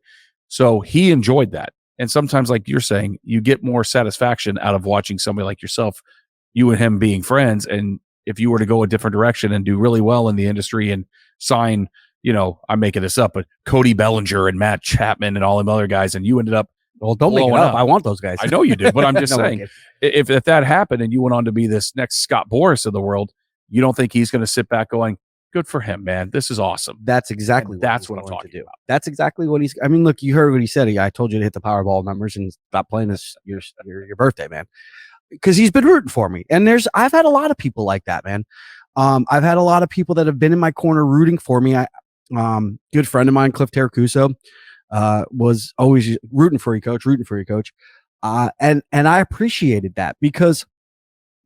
So he enjoyed that. And sometimes, like you're saying, you get more satisfaction out of watching somebody like yourself, you and him being friends. And if you were to go a different direction and do really well in the industry and sign, I'm making this up, but Cody Bellinger and Matt Chapman and all them other guys, and you ended up, well, don't make it up. I want those guys. I know you do, but I'm just saying, if that happened and you went on to be this next Scott Boras of the world, you don't think he's going to sit back going, good for him, man. This is awesome. That's exactly what I'm talking about. That's exactly what I mean, look, you heard what he said. I told you to hit the Powerball numbers and stop playing your birthday, man. Because he's been rooting for me. And I've had a lot of people like that, man. I've had a lot of people that have been in my corner rooting for me. Good friend of mine, Cliff Terracuso, was always rooting for you, coach. And I appreciated that because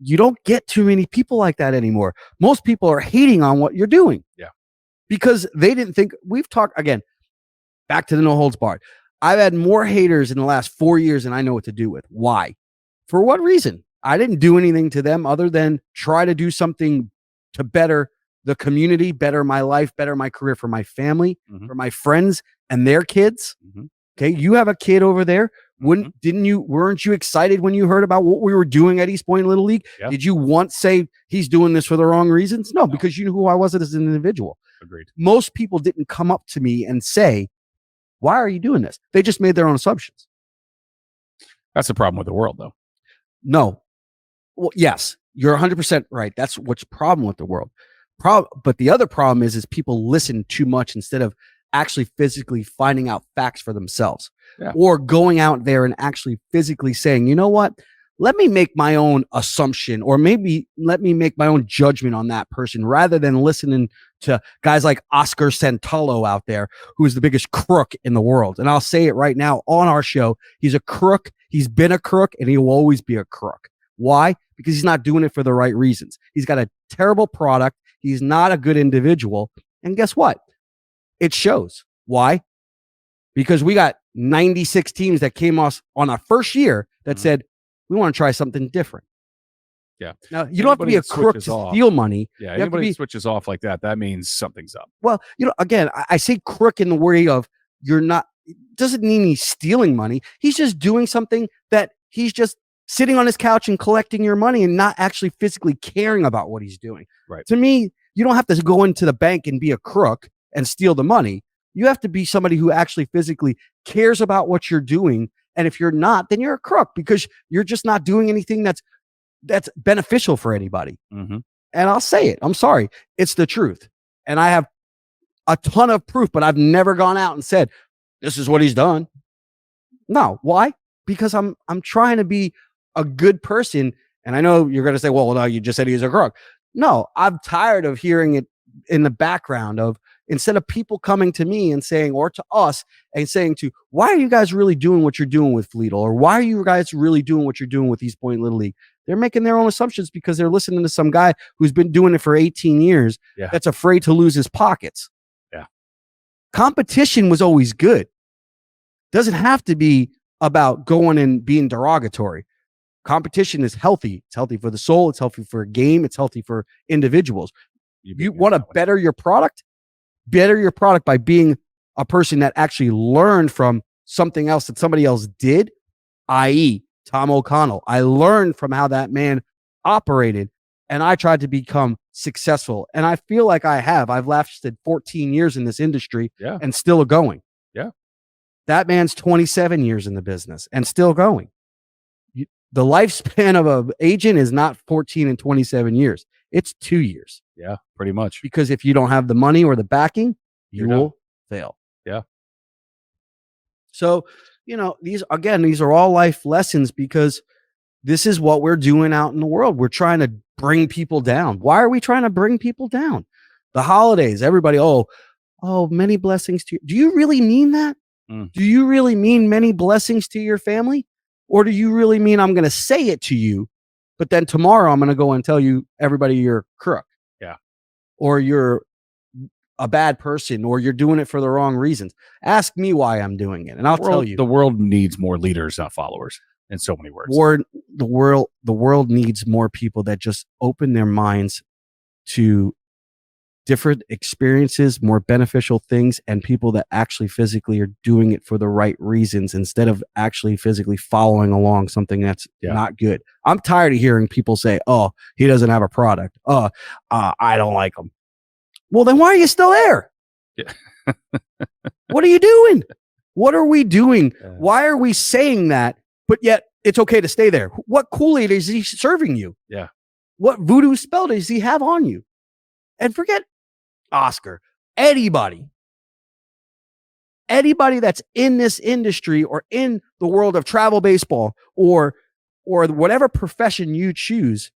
you don't get too many people like that anymore. Most people are hating on what you're doing. Yeah. Because they didn't think we've talked again, back to the no holds barred. I've had more haters in the last 4 years than I know what to do with. Why? For what reason? I didn't do anything to them other than try to do something to better the community, better my life, better my career for my family, for my friends and their kids. Okay. You have a kid over there. Weren't you excited when you heard about what we were doing at East Point Little League? Yeah. Did you once say he's doing this for the wrong reasons? No, because you knew who I was as an individual. Agreed. Most people didn't come up to me and say, why are you doing this? They just made their own assumptions. That's the problem with the world, though. No. Well, yes, you're 100% right. That's what's the problem with the world. But the other problem is people listen too much instead of actually physically finding out facts for themselves or going out there and actually physically saying, you know what, let me make my own assumption or maybe let me make my own judgment on that person rather than listening to guys like Oscar Santalo out there, who is the biggest crook in the world. And I'll say it right now on our show. He's a crook. He's been a crook and he will always be a crook. Why? Because he's not doing it for the right reasons. He's got a terrible product. He's not a good individual. And guess what? It shows. Why? Because we got 96 teams that came us on our first year that said, we want to try something different. Yeah. Now, you don't have to be a crook to steal money. Yeah. Anybody that switches off like that, that means something's up. Well, again, I say crook in the way of doesn't mean he's stealing money. He's just doing something that he's just sitting on his couch and collecting your money and not actually physically caring about what he's doing. Right. To me, you don't have to go into the bank and be a crook and steal the money. You have to be somebody who actually physically cares about what you're doing. And if you're not, then you're a crook because you're just not doing anything that's beneficial for anybody. And I'll say it. I'm sorry. It's the truth. And I have a ton of proof, but I've never gone out and said, this is what he's done. No. Why? Because I'm trying to be a good person. And I know you're going to say, well, no, you just said he's a crook. No, I'm tired of hearing it in the background of, instead of people coming to me and saying, or to us and saying to, why are you guys really doing what you're doing with Fleetle? Or why are you guys really doing what you're doing with East Point Little League? They're making their own assumptions because they're listening to some guy who's been doing it for 18 years that's afraid to lose his pockets. Yeah. Competition was always good. Doesn't have to be about going and being derogatory. Competition is healthy. It's healthy for the soul. It's healthy for a game. It's healthy for individuals. You want to better your product? Better your product by being a person that actually learned from something else that somebody else did, i.e. Tom O'Connell. I learned from how that man operated, and I tried to become successful. And I feel like I have. I've lasted 14 years in this industry and still going. Yeah. That man's 27 years in the business and still going. The lifespan of an agent is not 14 and 27 years. It's 2 years. Yeah, pretty much. Because if you don't have the money or the backing, you will fail. Yeah. So, these are all life lessons, because this is what we're doing out in the world. We're trying to bring people down. Why are we trying to bring people down? The holidays, everybody, many blessings to you. Do you really mean that? Do you really mean many blessings to your family? Or do you really mean I'm going to say it to you, but then tomorrow I'm going to go and tell you, everybody, you're a crook? Yeah. Or you're a bad person, or you're doing it for the wrong reasons. Ask me why I'm doing it, and I'll tell you. The world needs more leaders, not followers, in so many words. The world needs more people that just open their minds to different experiences, more beneficial things, and people that actually physically are doing it for the right reasons, instead of actually physically following along something that's not good. I'm tired of hearing people say, "Oh, he doesn't have a product. I don't like him." Well, then why are you still there? Yeah. What are you doing? What are we doing? Why are we saying that, but yet it's okay to stay there? What Kool-Aid is he serving you? Yeah. What voodoo spell does he have on you? And forget Oscar. Anybody that's in this industry or in the world of travel baseball or whatever profession you choose,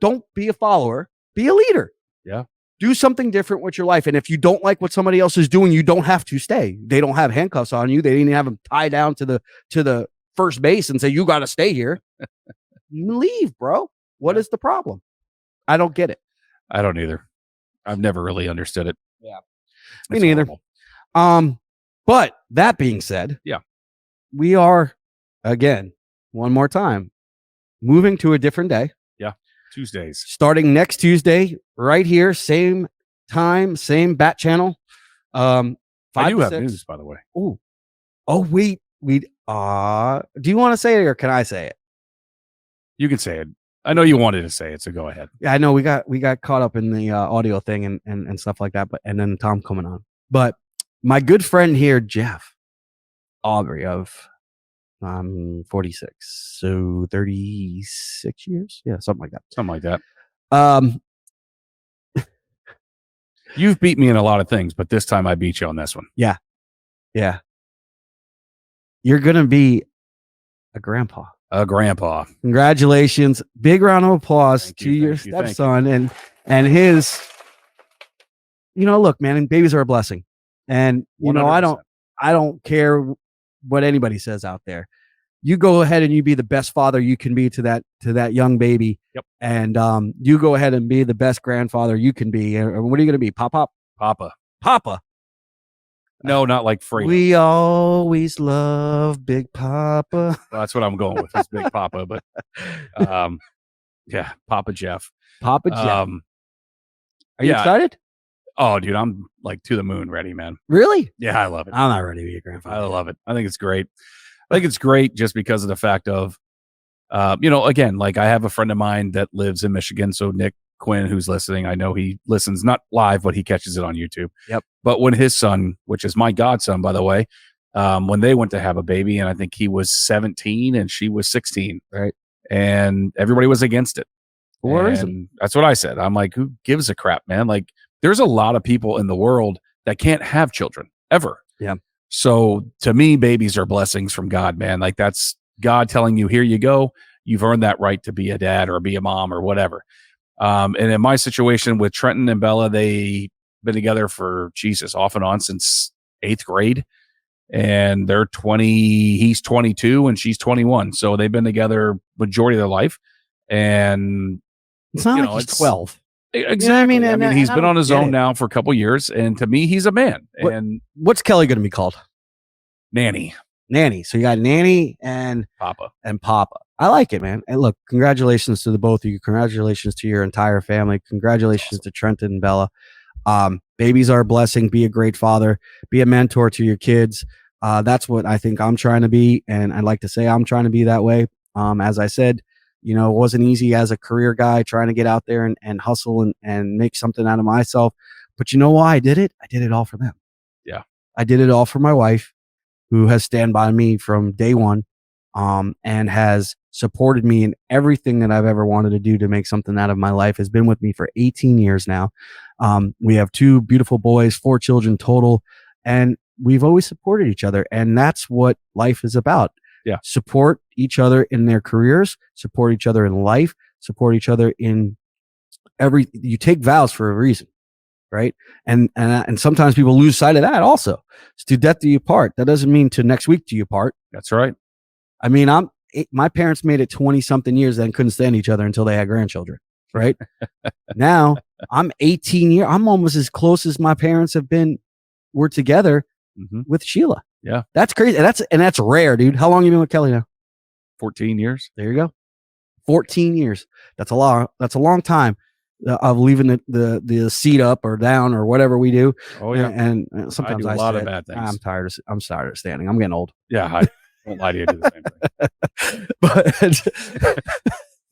don't be a follower, be a leader. Yeah. Do something different with your life. And if you don't like what somebody else is doing, you don't have to stay. They don't have handcuffs on you. They didn't have them tied down to the first base and say, you got to stay here. Leave, bro. What is the problem? I don't get it. I don't either. I've never really understood it. Yeah. Me neither. But that being said, we are, again, one more time, moving to a different day. Yeah. Tuesdays. Starting next Tuesday, right here, same time, same bat channel. 5 I do to have 6. news, by the way. Wait. Do you want to say it, or can I say it? You can say it. I know you wanted to say it, so go ahead. Yeah, I know we got caught up in the audio thing and stuff like that, and then Tom coming on. But my good friend here, Jeff Aubrey of 46, so 36 years, something like that. You've beat me in a lot of things, but this time I beat you on this one. Yeah. You're gonna be a grandpa. Congratulations. Big round of applause to your stepson and his, look, man, and babies are a blessing. And, 100%. I don't care what anybody says out there. You go ahead and you be the best father you can be to that young baby. Yep. And you go ahead and be the best grandfather you can be. What are you going to be? Papa. No, not like Fredo. We always love Big Papa. Well, that's what I'm going with, is Big Papa. But Papa Jeff. Are you excited? Oh, dude, I'm like to the moon ready, man. Really? Yeah, I love it. I'm not ready to be a grandfather. I love it. I think it's great. I think it's great just because of the fact of, again, like I have a friend of mine that lives in Michigan. So Nick Quinn, who's listening, I know he listens not live, but he catches it on YouTube. Yep. But when his son, which is my godson, by the way, when they went to have a baby, and I think he was 17 and she was 16, right? And everybody was against it. For what reason? That's what I said. I'm like, who gives a crap, man? Like, there's a lot of people in the world that can't have children ever. Yeah. So to me, babies are blessings from God, man. Like, that's God telling you, here you go. You've earned that right to be a dad or be a mom or whatever. And in my situation with Trenton and Bella, they been together for off and on since 8th grade. And they're 20, he's 22 and she's 21. So they've been together majority of their life. And it's not like he's 12. Exactly. You know what I mean? He's been on his own now for a couple years. And to me, he's a man. And what's Kelly going to be called? Nanny. So you got Nanny and Papa. I like it, man. And look, congratulations to the both of you. Congratulations to your entire family. Congratulations to Trenton and Bella. Babies are a blessing. Be a great father. Be a mentor to your kids. That's what I think I'm trying to be. And I'd like to say I'm trying to be that way. As I said, it wasn't easy as a career guy trying to get out there and hustle and make something out of myself. But you know why I did it? I did it all for them. Yeah. I did it all for my wife, who has stand by me from day one, and has supported me in everything that I've ever wanted to do to make something out of my life, has been with me for 18 years now. We have 2 beautiful boys, 4 children total, and we've always supported each other. And that's what life is about. Yeah. Support each other in their careers, support each other in life, support each other in you take vows for a reason. Right. And sometimes people lose sight of that also. It's to death do you part. That doesn't mean to next week do you part. That's right. I mean, my parents made it 20 something years and couldn't stand each other until they had grandchildren. Right. Now I'm 18 years. I'm almost as close as my parents were together with Sheila. Yeah. That's crazy. That's rare, dude. How long have you been with Kelly now? 14 years. There you go. 14 years. That's a long time of leaving the seat up or down or whatever we do. Oh yeah. And sometimes I do a lot of bad things. I'm tired of standing. I'm getting old. Yeah. I won't lie to you. I do the same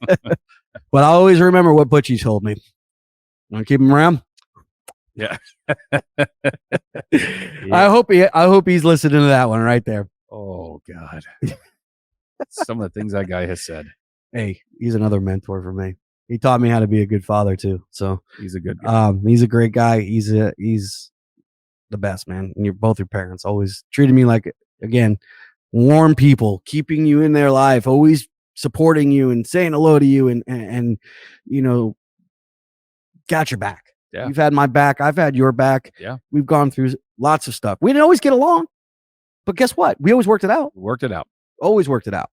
thing. But I always remember what Butchie told me. Want to keep him around? Yeah. I hope he's listening to that one right there. Oh God. Some of the things that guy has said. Hey, he's another mentor for me. He taught me how to be a good father too. So he's a good guy. He's a great guy. He's the best, man. And both your parents always treated me like, again, warm people, keeping you in their life, always supporting you and saying hello to you and got your back. Yeah. You've had my back. I've had your back. Yeah. We've gone through lots of stuff. We didn't always get along, but guess what? We always worked it out. Always worked it out.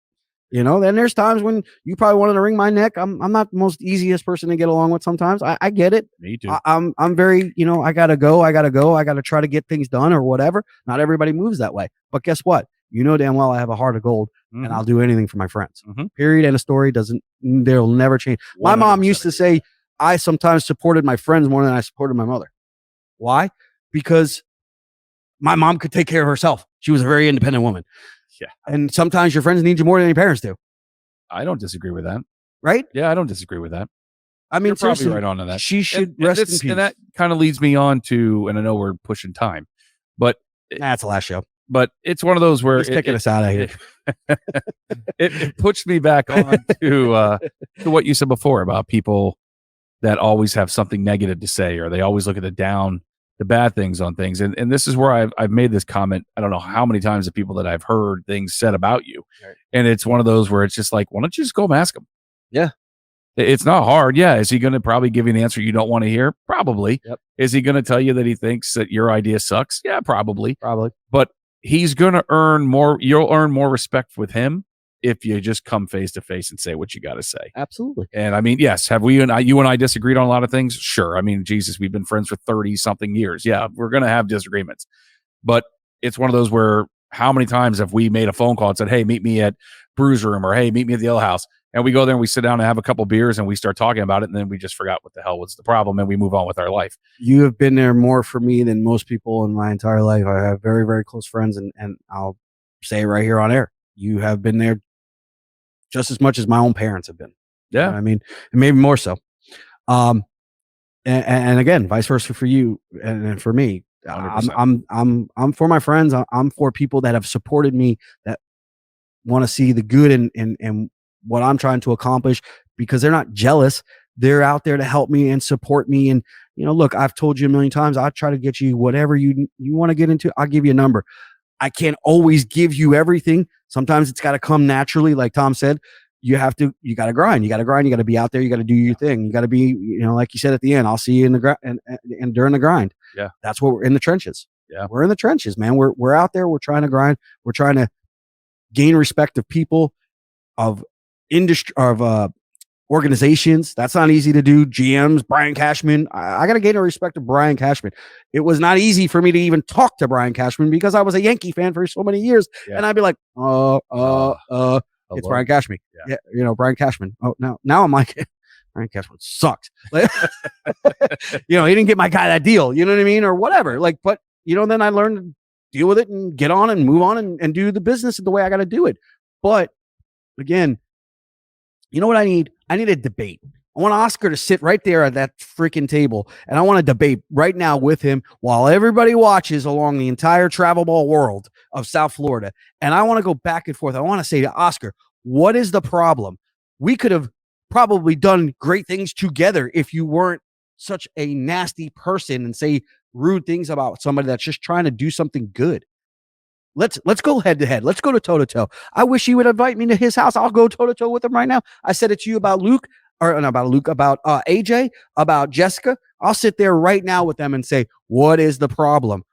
Then there's times when you probably wanted to wring my neck. I'm not the most easiest person to get along with sometimes. I get it. Me too. I'm very, I gotta go. I gotta try to get things done or whatever. Not everybody moves that way. But guess what? Damn well I have a heart of gold and I'll do anything for my friends. Period. And a story they'll never change. 100%. My mom used to say I sometimes supported my friends more than I supported my mother. Why? Because my mom could take care of herself. She was a very independent woman. Yeah. And sometimes your friends need you more than your parents do. I don't disagree with that. Right? Yeah, I don't disagree with that. I mean, you're probably right on to that. She should rest in peace. And that kind of leads me on to, and I know we're pushing time, but that's the last show. But it's one of those where it's kicking us out of here. It pushed me back on to what you said before about people that always have something negative to say, or they always look at the bad things on things. And this is where I've made this comment. I don't know how many times the people that I've heard things said about you. Right. And it's one of those where it's just like, why don't you just go and ask him? Yeah. It's not hard. Yeah. Is he going to probably give you an answer you don't want to hear? Probably. Yep. Is he going to tell you that he thinks that your idea sucks? Yeah, probably. But he's going to earn more. You'll earn more respect with him if you just come face to face and say what you got to say. Absolutely. And I mean, yes, have you and I disagreed on a lot of things? Sure. I mean, Jesus, we've been friends for 30 something years. Yeah, we're going to have disagreements, but it's one of those where how many times have we made a phone call and said, hey, meet me at Brews Room, or hey, meet me at the Ale House. And we go there and we sit down and have a couple beers and we start talking about it. And then we just forgot what the hell was the problem and we move on with our life. You have been there more for me than most people in my entire life. I have very, very close friends, and I'll say it right here on air. You have been there just as much as my own parents have been. Yeah. You know I mean, and maybe more so. And again, vice versa for you and for me. 100%. I'm for my friends. I'm for people that have supported me, that want to see the good in what I'm trying to accomplish, because they're not jealous. They're out there to help me and support me. And, look, I've told you a million times, I try to get you whatever you want to get into. I'll give you a number. I can't always give you everything. Sometimes it's got to come naturally. Like Tom said, you got to grind. You got to be out there. You got to do your thing. You got to be, like you said at the end, I'll see you in the grind and during the grind. Yeah. That's what we're in the trenches. Yeah. We're in the trenches, man. We're out there. We're trying to grind. We're trying to gain respect of people, of industry, of organizations. That's not easy to do. GMs, Brian Cashman. I got to gain a respect of Brian Cashman. It was not easy for me to even talk to Brian Cashman because I was a Yankee fan for so many years. Yeah. And I'd be like, it's Brian Cashman. Yeah. Brian Cashman. Oh, now I'm like, Brian Cashman sucks. He didn't get my guy that deal. You know what I mean? Or whatever. But then I learned to deal with it and get on and move on and do the business the way I got to do it. But again, you know what I need? I need a debate. I want Oscar to sit right there at that freaking table, and I want to debate right now with him while everybody watches along the entire travel ball world of South Florida. And I want to go back and forth. I want to say to Oscar, what is the problem? We could have probably done great things together if you weren't such a nasty person and say rude things about somebody that's just trying to do something good. Let's go head to head. Let's go to toe to toe. I wish he would invite me to his house. I'll go toe to toe with him right now. I said it to you about about AJ, about Jessica. I'll sit there right now with them and say, what is the problem?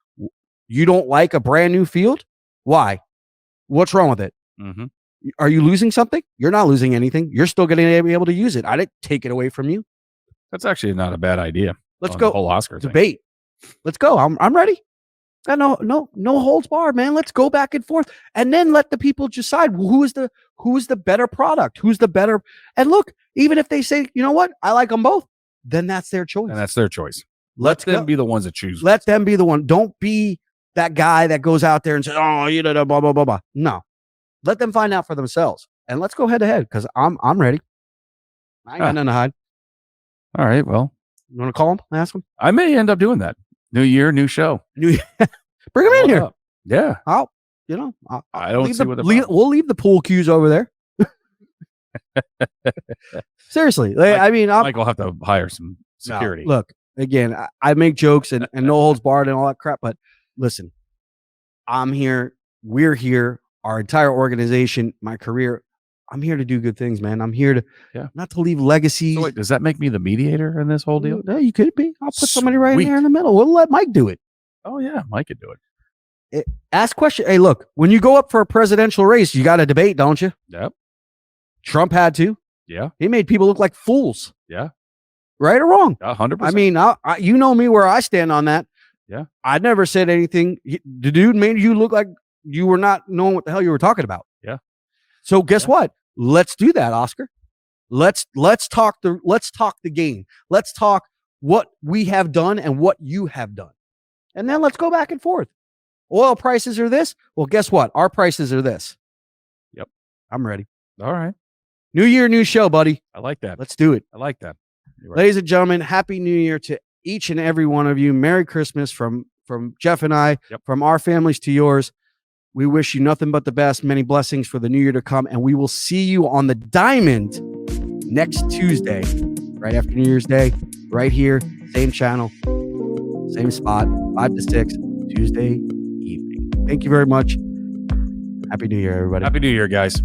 You don't like a brand new field? Why? What's wrong with it? Mm-hmm. Are you losing something? You're not losing anything. You're still going to be able to use it. I didn't take it away from you. That's actually not a bad idea. Let's go. The whole Oscar debate. Let's go. I'm ready. Got no holds barred, man. Let's go back and forth, and then let the people decide who's the better product, who's the better. And look, even if they say, you know what, I like them both, then that's their choice. And that's their choice. Let them be the ones that choose. Let them be the one. Don't be that guy that goes out there and says, oh, blah blah blah blah. No, let them find out for themselves, and let's go head to head because I'm ready. I ain't got nothing to hide. All right, well, you want to call him? Ask him. I may end up doing that. New year, new show. Bring him in here. Yeah. I don't see we'll leave the pool cues over there. Seriously. Mike will have to hire some security. No, look, again, I make jokes and no holds barred and all that crap, but listen, I'm here. We're here. Our entire organization, my career, I'm here to do good things, man. I'm here to not to leave legacies. So wait, does that make me the mediator in this whole deal? Yeah, you could be. I'll put somebody right there in the middle. We'll let Mike do it. Oh yeah, Mike could do it. Ask question. Hey, look, when you go up for a presidential race, you got to debate, don't you? Yep. Trump had to. Yeah. He made people look like fools. Yeah. Right or wrong? 100%. I mean, you know me where I stand on that. Yeah. I never said anything. The dude made you look like you were not knowing what the hell you were talking about. Yeah. So guess what? Let's do that, Oscar. Let's talk the game. Let's talk what we have done and what you have done. And then let's go back and forth. Oil prices are this. Well, guess what? Our prices are this. Yep. I'm ready. All right. New year, new show, buddy. I like that. Let's do it. I like that. Right. Ladies and gentlemen, Happy New Year to each and every one of you. Merry Christmas from Jeff and I, from our families to yours. We wish you nothing but the best, many blessings for the new year to come, and we will see you on the Diamond next Tuesday, right after New Year's Day, right here, same channel, same spot, 5 to 6, Tuesday evening. Thank you very much. Happy New Year, everybody. Happy New Year, guys.